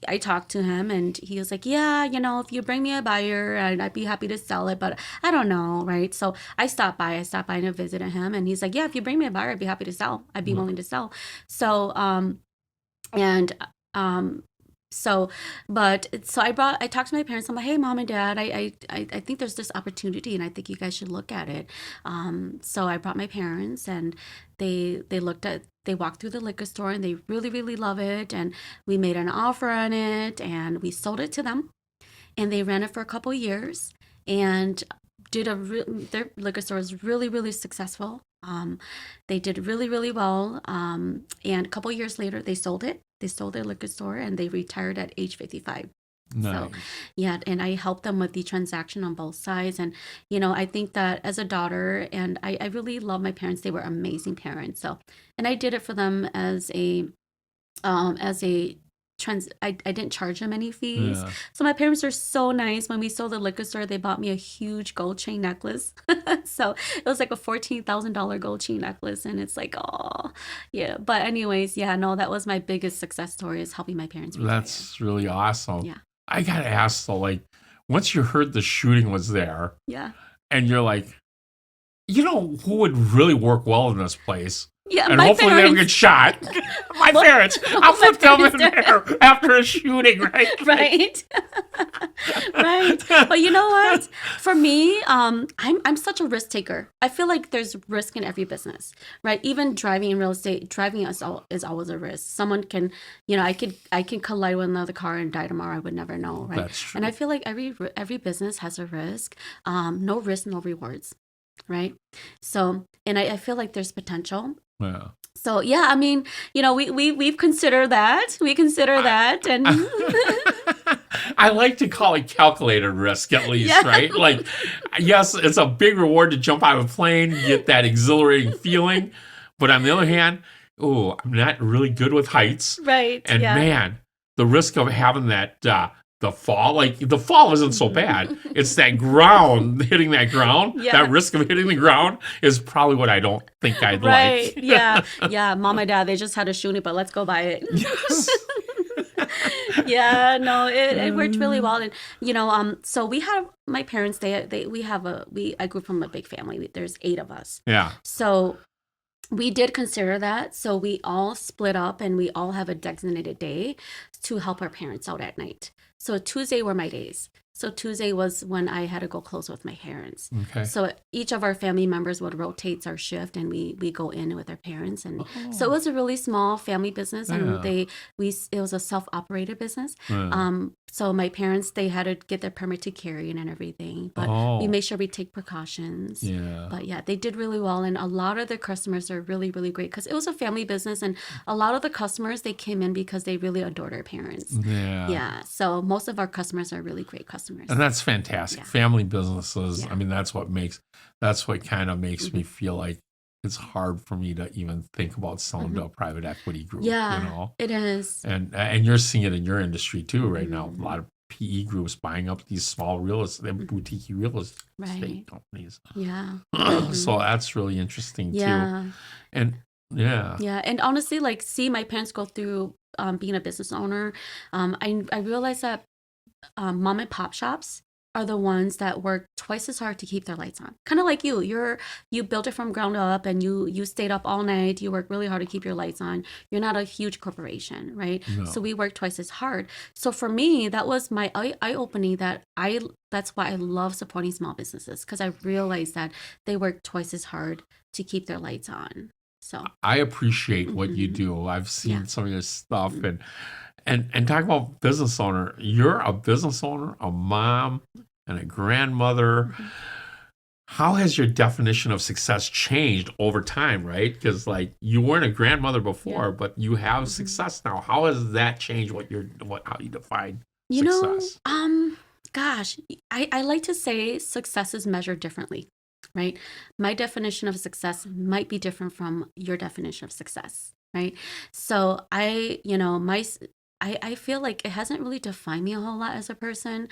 I talked to him, and he was like, yeah, if you bring me a buyer, I'd be happy to sell it, but I don't know, right? So I stopped by and I visited him, and he's like, yeah, if you bring me a buyer, I'd be happy to sell. I'd be willing to sell. So I talked to my parents. I'm like, hey, mom and dad, I think there's this opportunity, and I think you guys should look at it. So I brought my parents, and they walked through the liquor store, and they really, really love it. And we made an offer on it, and we sold it to them, and they ran it for a couple years, and their liquor store is really, really successful. They did really, really well. And a couple years later, they sold it. They sold their liquor store, and they retired at age 55. Nice. So, yeah, and I helped them with the transaction on both sides. And, I think that as a daughter, and I really love my parents. They were amazing parents. So, and I did it for them as a I didn't charge them any fees. Yeah. So my parents are so nice. When we sold the liquor store, they bought me a huge gold chain necklace. So it was like a $14,000 gold chain necklace. And it's like, oh, yeah. But anyways, yeah, no, that was my biggest success story, is helping my parents retire. That's really awesome. Yeah. I got to ask though, like, once you heard the shooting was there, Yeah. and you're like, who would really work well in this place? Yeah, and my hopefully they don't get parents. shot. My parents, I'll put them in there after a shooting, right? Right. Right. But you know what? For me, I'm such a risk taker. I feel like there's risk in every business, right? Even driving in real estate, driving is always a risk. Someone can, I can collide with another car and die tomorrow. I would never know, right? That's true. And I feel like every business has a risk. No risk, no rewards, right? So, and I feel like there's potential. Yeah. So yeah, I mean, we've considered that. We consider that, and I like to call it calculated risk, at least, Yeah. right? Like, yes, it's a big reward to jump out of a plane, get that exhilarating feeling. But on the other hand, I'm not really good with heights. right, And yeah, man, the risk of having that, the fall isn't so bad. It's that ground, hitting that ground, Yeah. that risk of hitting the ground is probably what I don't think I'd right, like. yeah. Mom and dad, they just had a shooting, but let's go buy it. Yes. Yeah, no, it worked really well, and so we have my parents. I grew up from a big family. There's 8 of us, Yeah. so we did consider that. So we all split up, and we all have a designated day to help our parents out at night. So Tuesday were my days. So Tuesday was when I had to go close with my parents. Okay. So each of our family members would rotate our shift, and we go in with our parents. And so it was a really small family business, and Yeah. it was a self-operated business. Yeah. So my parents, they had to get their permit to carry and everything, but we made sure we take precautions. Yeah. But yeah, they did really well, and a lot of the customers are really, really great because it was a family business, and a lot of the customers, they came in because they really adore their parents. Yeah. Yeah, so most of our customers are really great customers. And that's fantastic. Yeah. Family businesses. Yeah. I mean, that's what kind of makes me feel like it's hard for me to even think about selling to a private equity group. Yeah, it is. And you're seeing it in your industry too right now. A lot of PE groups buying up these small real estate, boutique real estate Right. companies. Yeah. So that's really interesting Yeah. too. And yeah. Yeah, and honestly, like, see my parents go through being a business owner. I realized that mom and pop shops are the ones that work twice as hard to keep their lights on. Kind of like you. You built it from ground up, and you stayed up all night. You work really hard to keep your lights on. You're not a huge corporation, right? No. So we work twice as hard. So for me, that was my eye-opening, that's why I love supporting small businesses, because I realized that they work twice as hard to keep their lights on. So I appreciate what you do. I've seen some of your stuff, and talk about business owner. You're a business owner, a mom, and a grandmother. How has your definition of success changed over time, right? Because like you weren't a grandmother before, but you have success now. How has that changed how you define success? Gosh, I like to say success is measured differently, right? My definition of success might be different from your definition of success, right? So I feel like it hasn't really defined me a whole lot as a person,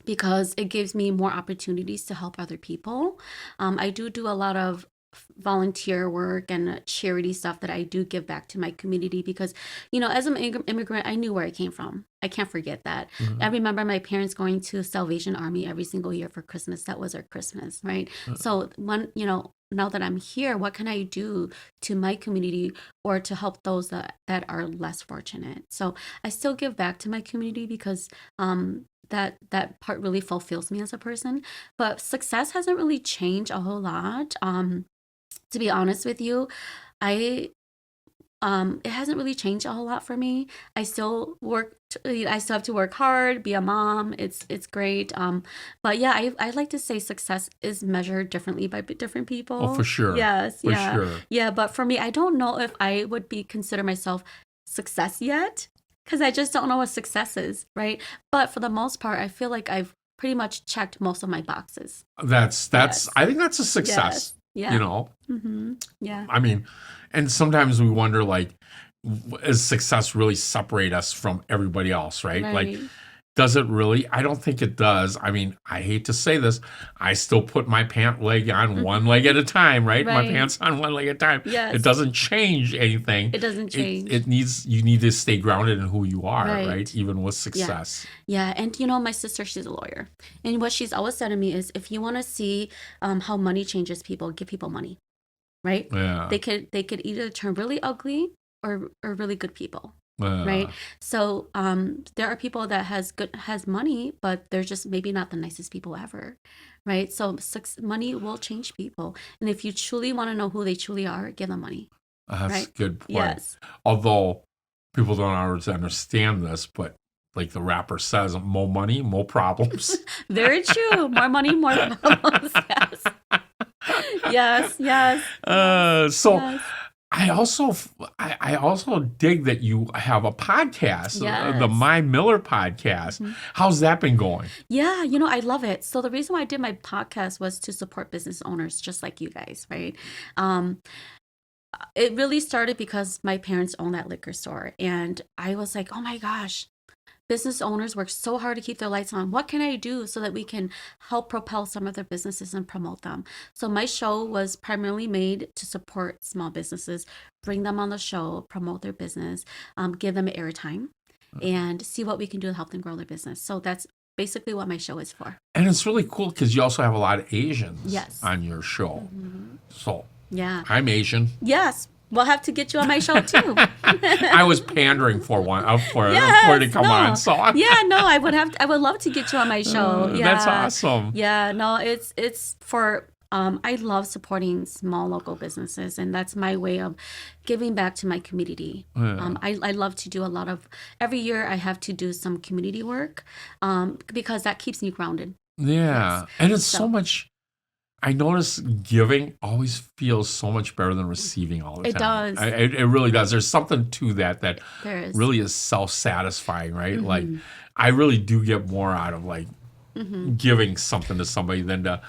because it gives me more opportunities to help other people. I do a lot of volunteer work and charity stuff that I do give back to my community because, as an immigrant, I knew where I came from. I can't forget that. I remember my parents going to Salvation Army every single year for Christmas. That was our Christmas, right? So now that I'm here, what can I do to my community or to help those that are less fortunate? So I still give back to my community because that part really fulfills me as a person. But success hasn't really changed a whole lot. To be honest with you, it hasn't really changed a whole lot for me. I still have to work hard, be a mom. It's great. But yeah, I like to say success is measured differently by different people. Oh, for sure. Yes. For yeah. sure. Yeah. But for me, I don't know if I would consider myself success yet, because I just don't know what success is, right? But for the most part, I feel like I've pretty much checked most of my boxes. That's Yes. I think that's a success. Yeah. Yeah. I mean, and sometimes we wonder, like, does success really separate us from everybody else, right? Like, does it really? I don't think it does. I mean, I hate to say this. I still put my pant leg on one leg at a time, right? My Right. pants on one leg at a time. Yes. It doesn't change anything. It doesn't change. You need to stay grounded in who you are, Right. right? Even with success. Yeah, and my sister, she's a lawyer. And what she's always said to me is, if you want to see how money changes people, give people money. right? Yeah. They could either turn really ugly or really good people. Yeah. Right. So there are people that has money, but they're just maybe not the nicest people ever. Right. So money will change people. And if you truly want to know who they truly are, give them money. That's right? a good point. Yes. Although people don't always understand this, but like the rapper says, more money, more problems. Very true. More money, more problems. Yes. Yes. So Yes. I also dig that you have a podcast, the Yes. Mai Miller podcast. Mhm. How's that been going? Yeah, I love it. So the reason why I did my podcast was to support business owners just like you guys, right? It really started because my parents own that liquor store, and I was like, oh my gosh, business owners work so hard to keep their lights on. What can I do so that we can help propel some of their businesses and promote them? So my show was primarily made to support small businesses, bring them on the show, promote their business, give them airtime, and see what we can do to help them grow their business. So that's basically what my show is for. And it's really cool because you also have a lot of Asians Yes. on your show. So Yeah. I'm Asian. Yes. We'll have to get you on my show too. I was pandering for for it to come on. So I would love to get you on my show. Yeah. That's awesome. Yeah, no, it's for I love supporting small local businesses, and that's my way of giving back to my community. Yeah. I love to do every year I have to do some community work because that keeps me grounded. Yeah. Yes. And it's so much. I notice giving always feels so much better than receiving all the It time. does. It really does. There's something to that There is. really is self-satisfying, right? Like I really do get more out of like giving something to somebody than to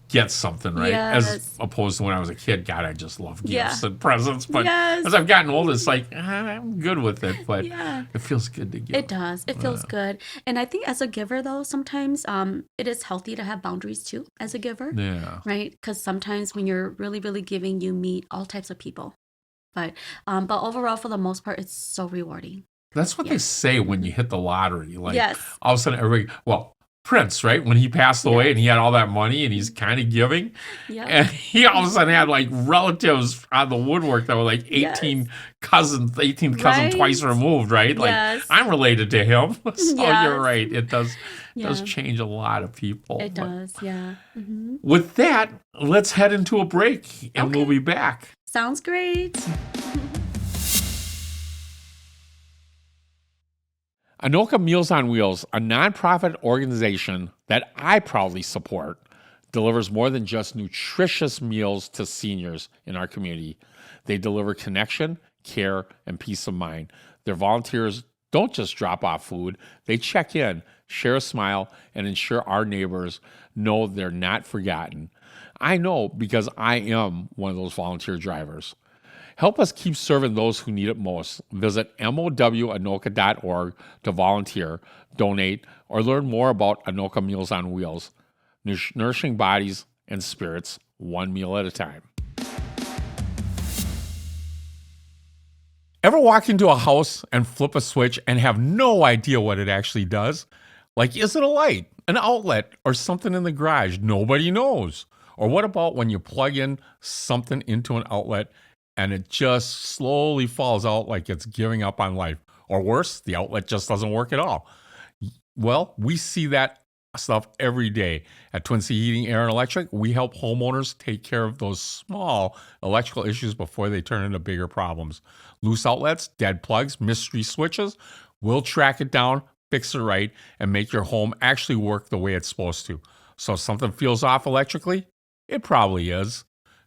get something, right? Yes. As opposed to when I was a kid, God, I just love gifts Yeah. and presents. But Yes. as I've gotten older, it's like I'm good with it. But Yeah. it feels good to give. It does. It feels good. And I think as a giver, though, sometimes it is healthy to have boundaries too as a giver, Yeah. right? Because sometimes when you're really, really giving, you meet all types of people. But overall, for the most part, it's so rewarding. That's what they say when you hit the lottery. Like Yes. all of a sudden, Prince, right? When he passed away and he had all that money and he's kind of giving. Yeah. And he all of a sudden had like relatives on the woodwork that were like 18th cousin Right. twice removed, right? Like Yes. I'm related to him. So Yes. you're right. It does Yeah. change a lot of people. It But does. Yeah. hmm with that, let's head into a break and we'll be back. Sounds great. Anoka Meals on Wheels, a nonprofit organization that I proudly support, delivers more than just nutritious meals to seniors in our community. They deliver connection, care, and peace of mind. Their volunteers don't just drop off food, they check in, share a smile, and ensure our neighbors know they're not forgotten. I know because I am one of those volunteer drivers. Help us keep serving those who need it most. Visit mowanoka.org to volunteer, donate, or learn more about Anoka Meals on Wheels, nourishing bodies and spirits one meal at a time. Ever walk into a house and flip a switch and have no idea what it actually does? Like, is it a light, an outlet, or something in the garage? Nobody knows. Or what about when you plug in something into an outlet and it just slowly falls out like it's giving up on life? Or worse, the outlet just doesn't work at all. Well, we see that stuff every day. At Twin City Heating, Air, and Electric, we help homeowners take care of those small electrical issues before they turn into bigger problems. Loose outlets, dead plugs, mystery switches, we'll track it down, fix it right, and make your home actually work the way it's supposed to. So if something feels off electrically, it probably is.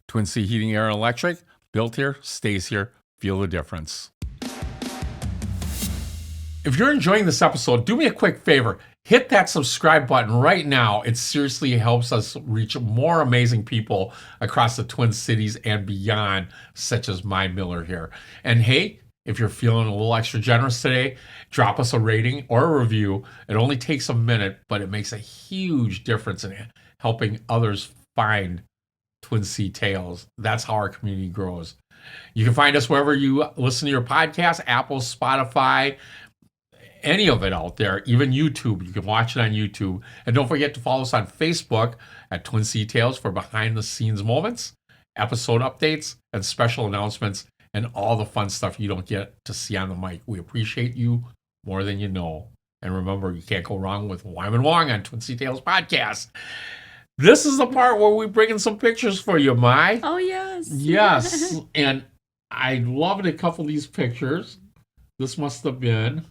Twin City Heating, Air, and Electric, built here, stays here. Feel the difference. If you're enjoying this episode, do me a quick favor. Hit that subscribe button right now. It seriously helps us reach more amazing people across the Twin Cities and beyond, such as Mai Miller here. And hey, if you're feeling a little extra generous today, drop us a rating or a review. It only takes a minute, but it makes a huge difference in helping others find Twin Sea Tales. That's how our community grows. You can find us wherever you listen to your podcast, Apple, Spotify, any of it out there, even YouTube. You can watch it on YouTube. And don't forget to follow us on Facebook at Twin Sea Tales for behind the scenes moments, episode updates and special announcements and all the fun stuff you don't get to see on the mic. We appreciate you more than you know. And remember, you can't go wrong with Wymond Wong on Twin Sea Tales Podcast. This is the part where we bring in some pictures for you, Mai. Oh, yes. Yes. And I loved a couple of these pictures. This must have been.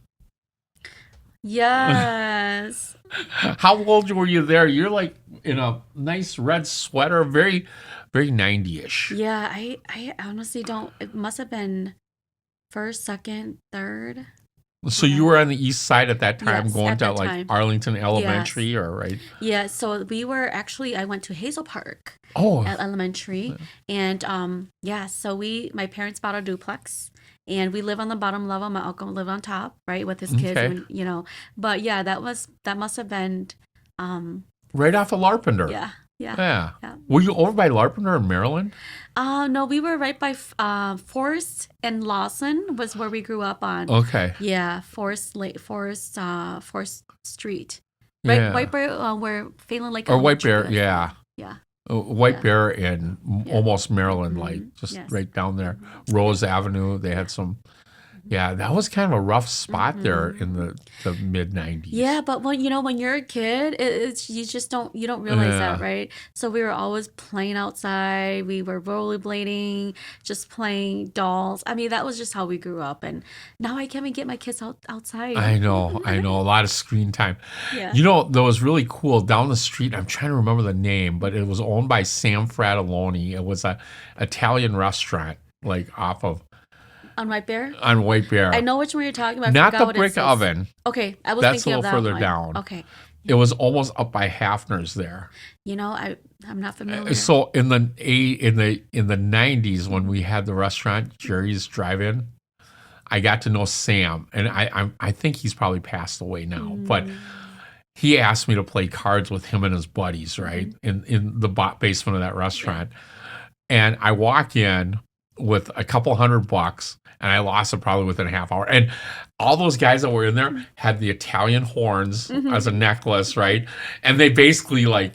Yes. How old were you there? You're like in a nice red sweater, very, very 90-ish. Yeah, I honestly don't. It must have been first, second, third. So you were on the east side at that time, Yes, going at to that like time. Arlington Elementary, or right? Yeah, so we were actually, I went to Hazel Park Oh, Elementary, and so my parents bought a duplex, and we live on the bottom level. My uncle lived on top, right, with his kids, Okay. and, but yeah, that must have been, right off of Larpenteur. yeah. Yeah. Yeah. Were you over by Larpenteur in Maryland? No, we were right by Forest and Lawson was where we grew up on. Okay. Yeah, Forest Street. Yeah. Right, White Bear, where Phelan Lake. Or White Elementary Bear, is. yeah. Yeah. White Yeah. Bear and Yeah. almost Maryland, Mhm. like just Yes. right down there. Rose Avenue, they had some. Yeah, that was kind of a rough spot there in the mid 90s. Yeah, but when you're a kid, it's you just don't realize that, Yeah. right? So we were always playing outside. We were rollerblading, just playing dolls. I mean, that was just how we grew up. And now I can't even get my kids outside. I know. A lot of screen time. Yeah. That was really cool. Down the street, I'm trying to remember the name, but it was owned by Sam Fratelloni. It was a Italian restaurant, like off of On White Bear. on White Bear. I know which one you're talking about. I Not forgot the what it brick says. oven. Okay, I was That's a thinking little of that further one. down. Okay, It was almost up by Hafner's there. I'm not familiar. So in the 90s, when we had the restaurant Jerry's Drive-In, I got to know Sam, and I think he's probably passed away now, but he asked me to play cards with him and his buddies, right, in the basement of that restaurant. And I walk in with a couple $100, and I lost it probably within a half hour. And all those guys that were in there had the Italian horns as a necklace, right? And they basically like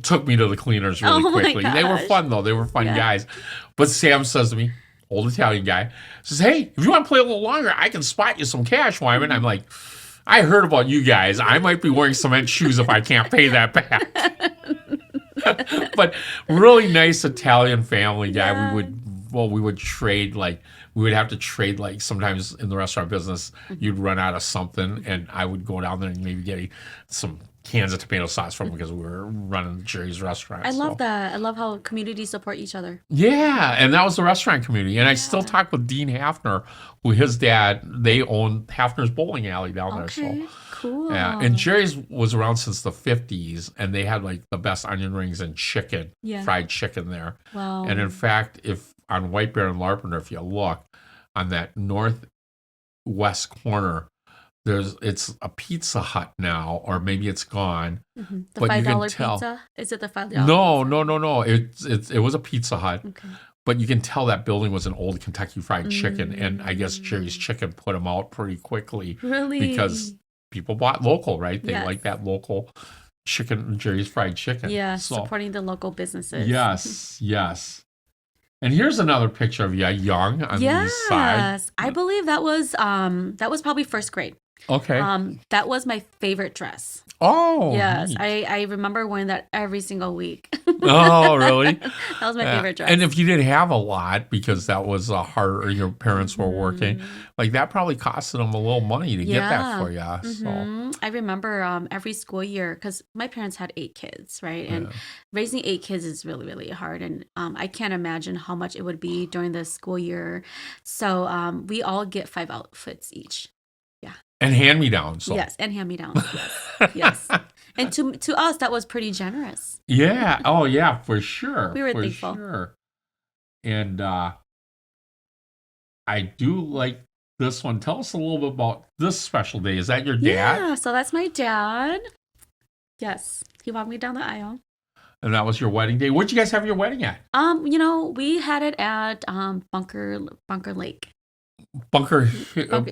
took me to the cleaners really Oh my quickly. They were gosh. fun though. They were fun Yeah. guys. But Sam says to me, old Italian guy, says, "Hey, if you want to play a little longer, I can spot you some cash, Wymond." I'm like, "I heard about you guys. I might be wearing cement shoes if I can't pay that back." But really nice Italian family guy. Yeah. We would trade, like we would have to trade, like sometimes in the restaurant business you'd run out of something and I would go down there and maybe get some cans of tomato sauce from him because we were running Jerry's restaurant. I love So, that. I love how communities support each other. yeah, and that was the restaurant community. And I still talk with Dean Hafner, who his dad, they own Hafner's Bowling Alley down there. Okay, So cool. yeah, and Jerry's was around since the 50s, and they had like the best onion rings and chicken, Yeah. fried chicken there. Wow. And in fact, if on White Bear and Larpenteur, if you look on that northwest corner, it's a Pizza Hut now, or maybe it's gone. The but you can $5 tell- pizza? Is it the $5? No. It was a Pizza Hut, Okay. but you can tell that building was an old Kentucky Fried Chicken, and I guess Jerry's Chicken put them out pretty quickly Really? because people bought local, right? They Yes. like that local chicken, Jerry's Fried Chicken. Yeah, So, supporting the local businesses. yes. And here's another picture of you young on the east side. Yes, I believe that was probably first grade. Okay. That was my favorite dress. Oh, Yes, neat. I remember wearing that every single week. Oh, really? That was my Yeah. favorite dress. And if you didn't have a lot because that was hard, or your parents were working, Mm-hmm. like that probably costed them a little money to get that Yeah. for you. So Mhm. I remember every school year, because my parents had 8 kids, right? And raising 8 kids is really, really hard. And I can't imagine how much it would be during the school year. So we all get 5 outfits each. and hand me down. So Yes, and hand-me-downs. Yes, yes. And to us, that was pretty generous. yeah. Oh, yeah, for sure. We were for thankful. Sure. And I do like this one. Tell us a little bit about this special day. Is that your dad? Yeah, so that's my dad. Yes, he walked me down the aisle. And that was your wedding day. Where'd you guys have your wedding at? We had it at Bunker Lake. Bunker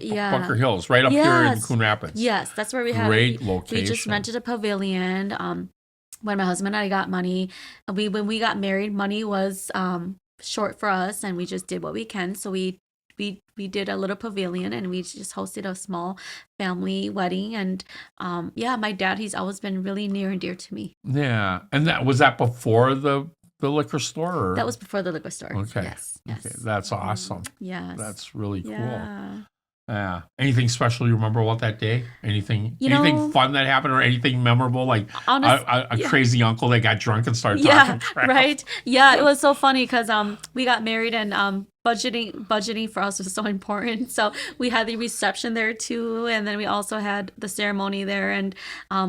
yeah. Bunker Hills, right up here in Yes. Coon Rapids. Yes, that's where we had Great it. location. We just rented a pavilion. when my husband and I got money, when we got married, money was short for us, and we just did what we can. So we did a little pavilion, and we just hosted a small family wedding. And yeah, my dad, he's always been really near and dear to me. Yeah. And that before the liquor store? Or? That was before the liquor store. Okay. Yes. Okay. That's awesome. Yes. That's really cool. Yeah. Yeah. Anything special you remember about that day? Anything know, fun that happened, or anything memorable, like a crazy uncle that got drunk and started talking crap? Right. Yeah, it was so funny because we got married, and budgeting for us was so important. So we had the reception there too, and then we also had the ceremony there, and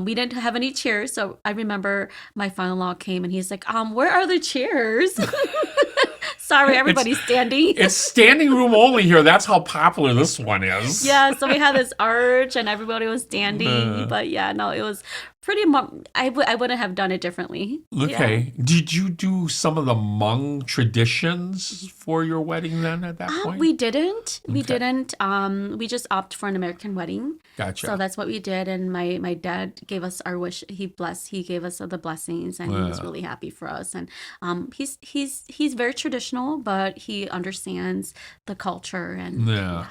we didn't have any chairs. So I remember my father-in-law came, and he's like, where are the chairs? Sorry, everybody's standing. It's standing room only here. That's how popular this one is. Yeah, so we had this arch, and everybody was standing. But yeah, no, it was pretty much, I wouldn't have done it differently. Okay. Yeah. Did you do some of the Hmong traditions for your wedding then at that point? We didn't. We didn't. We just opted for an American wedding. Gotcha. So that's what we did. And my dad gave us our wish. He gave us the blessings, and he was really happy for us. And he's very traditional, but he understands the culture. And yeah.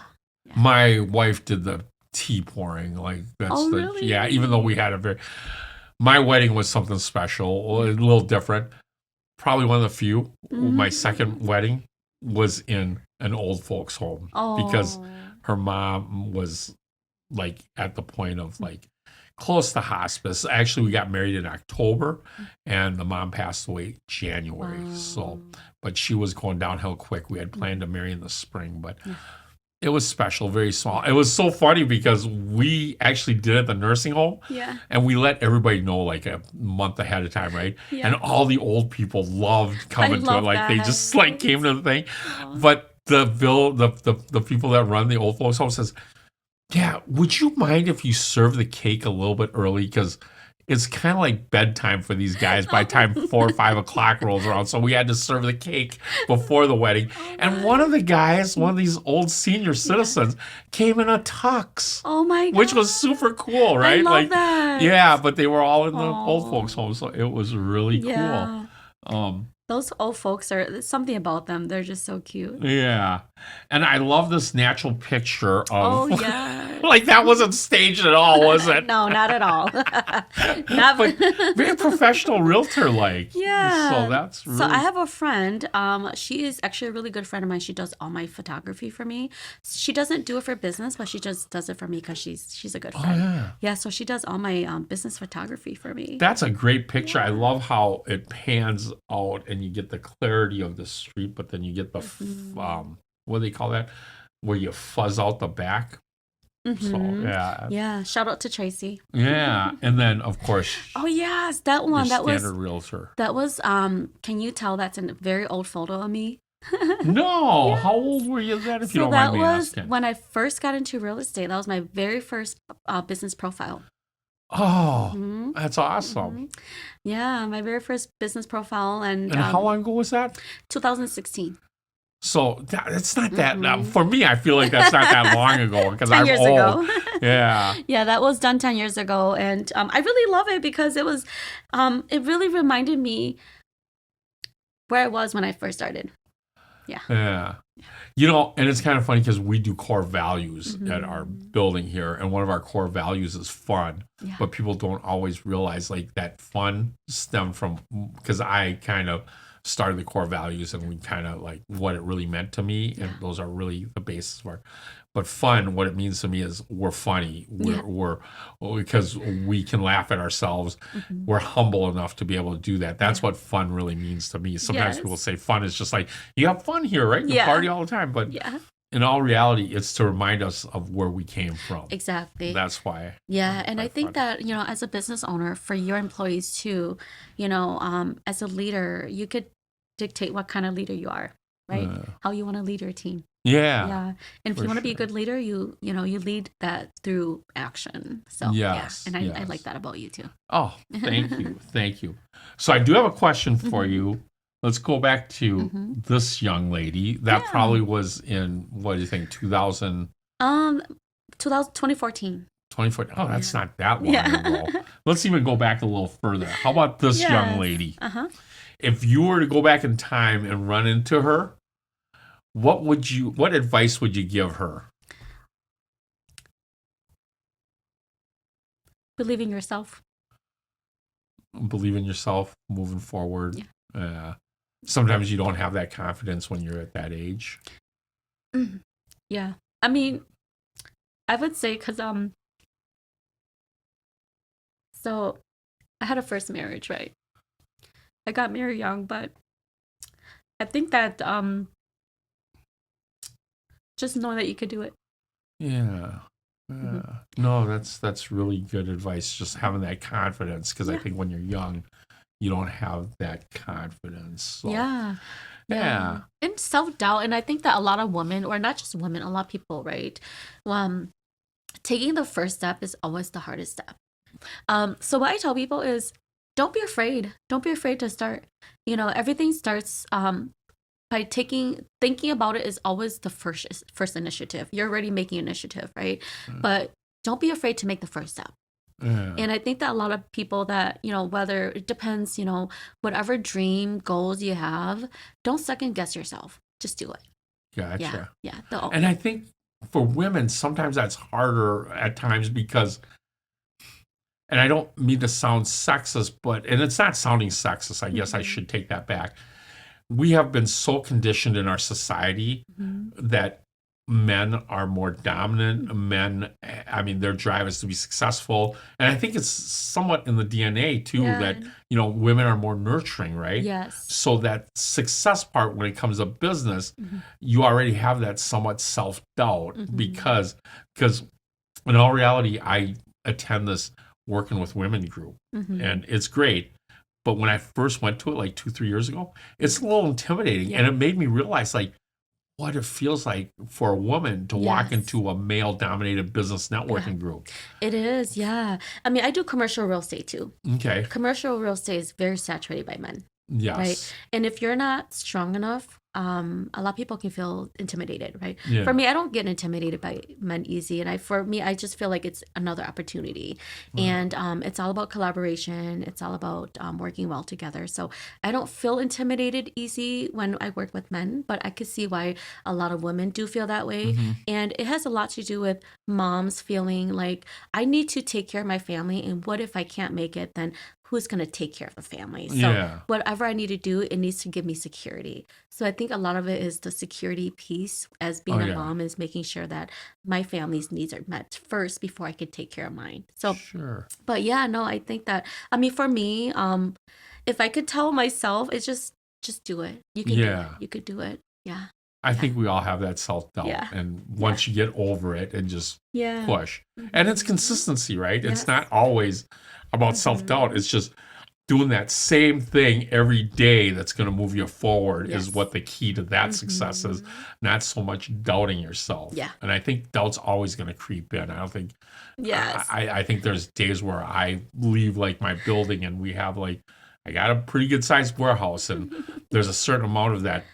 My wife did the tea pouring, like that's really? Yeah, even though we had my wedding was something special, a little different, probably one of the few. My second wedding was in an old folks home because her mom was like at the point of like close to hospice. Actually, we got married in October, and the mom passed away January. So but she was going downhill quick. We had planned to marry in the spring, but it was special, very small. It was so funny because we actually did it at the nursing home. Yeah. And we let everybody know like a month ahead of time, right? Yeah. And all the old people loved coming to it. Like they just like came to the thing. But the people that run the old folks home says, yeah, would you mind if you serve the cake a little bit early? Because it's kind of like bedtime for these guys by the time 4 or 5 o'clock rolls around. So we had to serve the cake before the wedding. And one of the guys, one of these old senior citizens, came in a tux. Oh my God. Which was super cool, right? I love that. Yeah, but they were all in the old folks' home. So it was really cool. Those old folks there's something about them. They're just so cute. Yeah. And I love this natural picture of... Oh, yeah. like that wasn't staged at all, was it? No, not at all. But very professional realtor-like. Yeah. So that's really... So I have a friend. She is actually a really good friend of mine. She does all my photography for me. She doesn't do it for business, but she just does it for me because she's a good friend. Oh, yeah. Yeah, so she does all my business photography for me. That's a great picture. I love how it pans out and you get the clarity of the street, but then you get the, what do they call that? Where you fuzz out the back. So, yeah. Yeah, shout out to Tracy. Yeah, and then, of course... Oh, yes, that one. That was... Standard realtor. That was, can you tell that's a very old photo of me? No. Yes. How old were you then, if you don't mind me asking? That was when I first got into real estate. That was my very first business profile. Oh, that's awesome. Yeah, my very first business profile. And how long ago was that? 2016. So it's not that, for me, I feel like that's not that long ago because I'm old. Ago. Yeah. Yeah, that was done 10 years ago. And I really love it because it was, it really reminded me where I was when I first started. Yeah. Yeah. You know, and it's kind of funny because we do core values at our building here. And one of our core values is fun. Yeah. But people don't always realize like that fun stemmed from, because I kind of started the core values and we kind of like what it really meant to me. And those are really the basis for it. But fun, what it means to me is we're funny. We're because we can laugh at ourselves. We're humble enough to be able to do that. That's what fun really means to me. Sometimes people say fun is just like, you have fun here, right? You party all the time. But in all reality, it's to remind us of where we came from. Exactly. That's why. Yeah. And I think that, you know, as a business owner, for your employees too, you know, as a leader, you could dictate what kind of leader you are, right? How you want to lead your team. Yeah. And if you want to be a good leader, you lead that through action. So and I like that about you too. Oh, thank you. Thank you. So I do have a question for you. Let's go back to this young lady. That probably was in, what do you think, 2014. 24. Oh, that's Yeah. not that long Yeah. ago. Let's even go back a little further. How about this young Yes. lady? Uh-huh. If you were to go back in time and run into her, what advice would you give her? Believe in yourself. Believe in yourself, moving forward. Sometimes you don't have that confidence when you're at that age. Mhm. Yeah. I mean, I would say because so I had a first marriage, right? I got married young, but I think that just knowing that you could do it. Yeah. No, that's really good advice. Just having that confidence, because I Yeah. think when you're young, you don't have that confidence. So, Yeah. yeah. And self-doubt. And I think that a lot of women, or not just women, a lot of people, right? Taking the first step is always the hardest step. So what I tell people is don't be afraid. Don't be afraid to start. Everything starts by thinking about it is always the first initiative. You're already making initiative, right? But don't be afraid to make the first step. Yeah. And I think that a lot of people that, whether it depends, whatever dream goals you have, don't second guess yourself. Just do it. Gotcha. Yeah. And I think for women, sometimes that's harder at times because, and I don't mean to sound sexist, and it's not sounding sexist. I guess I should take that back. We have been so conditioned in our society that men are more dominant. Men, I mean, their drive is to be successful. And I think it's somewhat in the DNA too that, women are more nurturing, right? Yes. So that success part when it comes to business, you already have that somewhat self-doubt because in all reality, I attend this working with women group and it's great. But when I first went to it like 2-3 years ago, it's a little intimidating. And it made me realize like what it feels like for a woman to walk into a male dominated business networking group. It is, yeah. I mean, I do commercial real estate too. Okay. Commercial real estate is very saturated by men. Yes. Right. And if you're not strong enough, a lot of people can feel intimidated, right? Yeah. For me, I don't get intimidated by men easy. And I just feel like it's another opportunity. And it's all about collaboration. It's all about working well together. So I don't feel intimidated easy when I work with men, but I could see why a lot of women do feel that way. And it has a lot to do with moms feeling like I need to take care of my family. And what if I can't make it? Then who's going to take care of the family? So whatever I need to do, it needs to give me security. So I think a lot of it is the security piece as being a mom is making sure that my family's needs are met first before I could take care of mine. So, but yeah, no, I think that, I mean, for me, if I could tell myself, it's just do it. You can do it. You could do it. Yeah. I think we all have that self-doubt. And once you get over it and just push. And it's consistency, right? It's not always about self-doubt. It's just doing that same thing every day that's going to move you forward is what the key to that success is. Not so much doubting yourself. Yeah. And I think doubt's always going to creep in. I don't think, I think there's days where I leave like my building and we have like, I got a pretty good sized warehouse and there's a certain amount of that,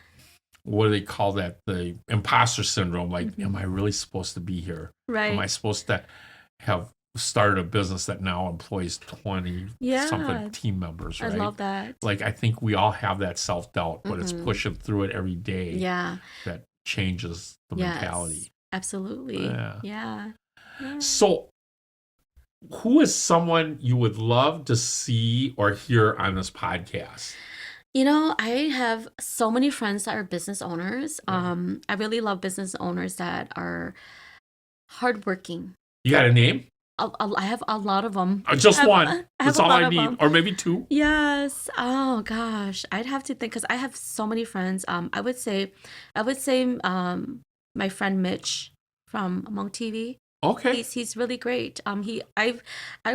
what do they call that? The imposter syndrome. Like, am I really supposed to be here? Right. Am I supposed to have started a business that now employs 20 something team members, right? I love that. Like, I think we all have that self-doubt, but it's pushing through it every day. Yeah. That changes the mentality. Absolutely. Yeah. So, who is someone you would love to see or hear on this podcast? I have so many friends that are business owners. I really love business owners that are hardworking. You got a name? I have a lot of them. Just one. That's all I need. Or maybe two. Yes. Oh gosh, I'd have to think because I have so many friends. I would say, my friend Mitch from Hmong TV. Okay. He's really great. I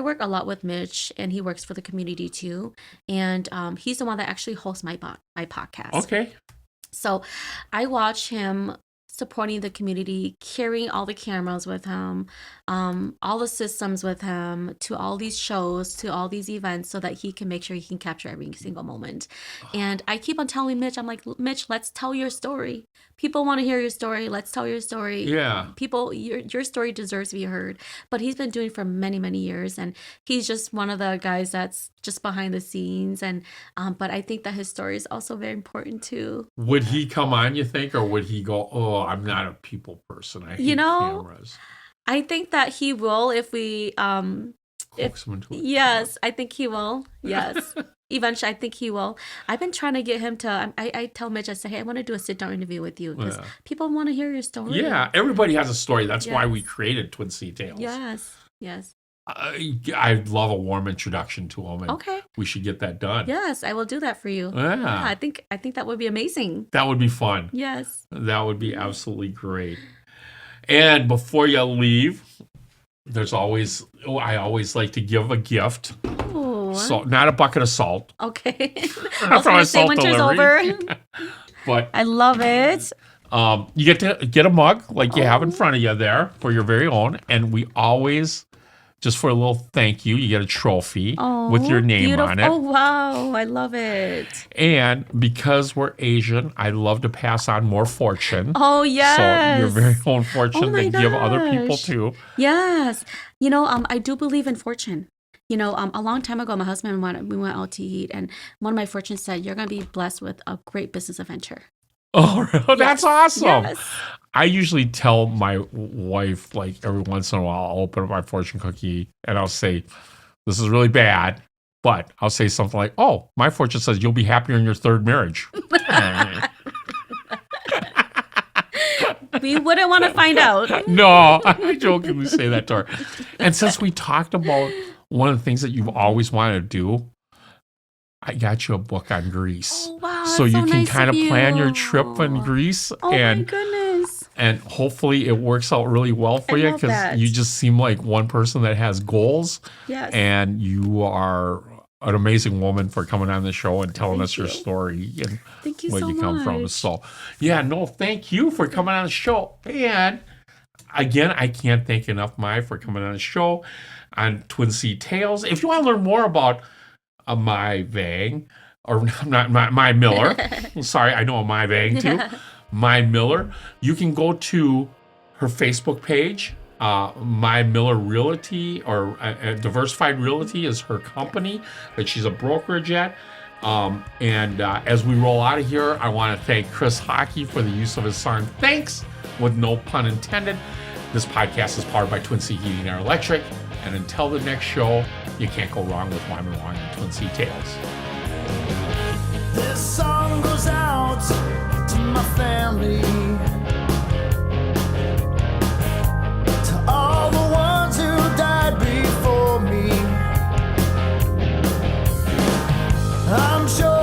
work a lot with Mitch, and he works for the community too. And he's the one that actually hosts my podcast. Okay. So I watch him supporting the community, carrying all the cameras with him, all the systems with him, to all these shows, to all these events, so that he can make sure he can capture every single moment. And I keep on telling Mitch, I'm like, Mitch, let's tell your story. People want to hear your story. Let's tell your story. Yeah. People, your story deserves to be heard. But he's been doing it for many, many years, and he's just one of the guys that's just behind the scenes. And but I think that his story is also very important too. Would he come on, you think, or would he go, oh, I'm not a people person. I hate cameras. I think that he will if we Coax him into it. yes, I think he will. Yes. Eventually, I think he will. I've been trying to get him to. I tell Mitch, I say, hey, I want to do a sit down interview with you because people want to hear your story. Yeah, everybody has a story. That's why we created Twin Sea Tales. Yes, yes. I'd love a warm introduction to him. And okay. We should get that done. Yes, I will do that for you. Yeah. I think that would be amazing. That would be fun. Yes. That would be absolutely great. And before you leave, I always like to give a gift. Ooh. So not a bucket of salt. Okay. I was going to say winter's delivery. over. But I love it. You get to get a mug like you have in front of you there for your very own. And we always, just for a little thank you, you get a trophy with your name on it. Oh, wow. I love it. And because we're Asian, I love to pass on more fortune. Oh, yes. So your very own fortune my to give other people gosh. too. Yes. I do believe in fortune. A long time ago, my husband and we went out to eat, and one of my fortunes said, you're going to be blessed with a great business adventure. Oh, really? That's awesome. Yes. I usually tell my wife, like every once in a while, I'll open up my fortune cookie and I'll say, this is really bad. But I'll say something like, oh, my fortune says you'll be happier in your third marriage. We wouldn't want to find out. No, I jokingly say that to her. And since we talked about one of the things that you've always wanted to do, I got you a book on Greece. Oh, wow. So you can nice kind of you. plan your trip in Greece. Oh, my goodness. And hopefully it works out really well for you, because you just seem like one person that has goals. Yes. And you are an amazing woman for coming on the show and telling us your story and where you come from. So, thank you for coming on the show. And again, I can't thank enough Mai for coming on the show on Twin Sea Tales. If you want to learn more about Mai Vang, or not Mai Miller. Sorry, I know a Mai Vang too. Mai Miller. You can go to her Facebook page. Mai Miller Realty, or Diversified Realty is her company that she's a brokerage at. And as we roll out of here, I want to thank Chris Hockey for the use of his song Thanks, with no pun intended. This podcast is powered by Twin Sea Heating and Electric. And until the next show, you can't go wrong with Wymond Wong and Twin Sea Tales. This song goes out to my family, to all the ones who died before me. I'm sure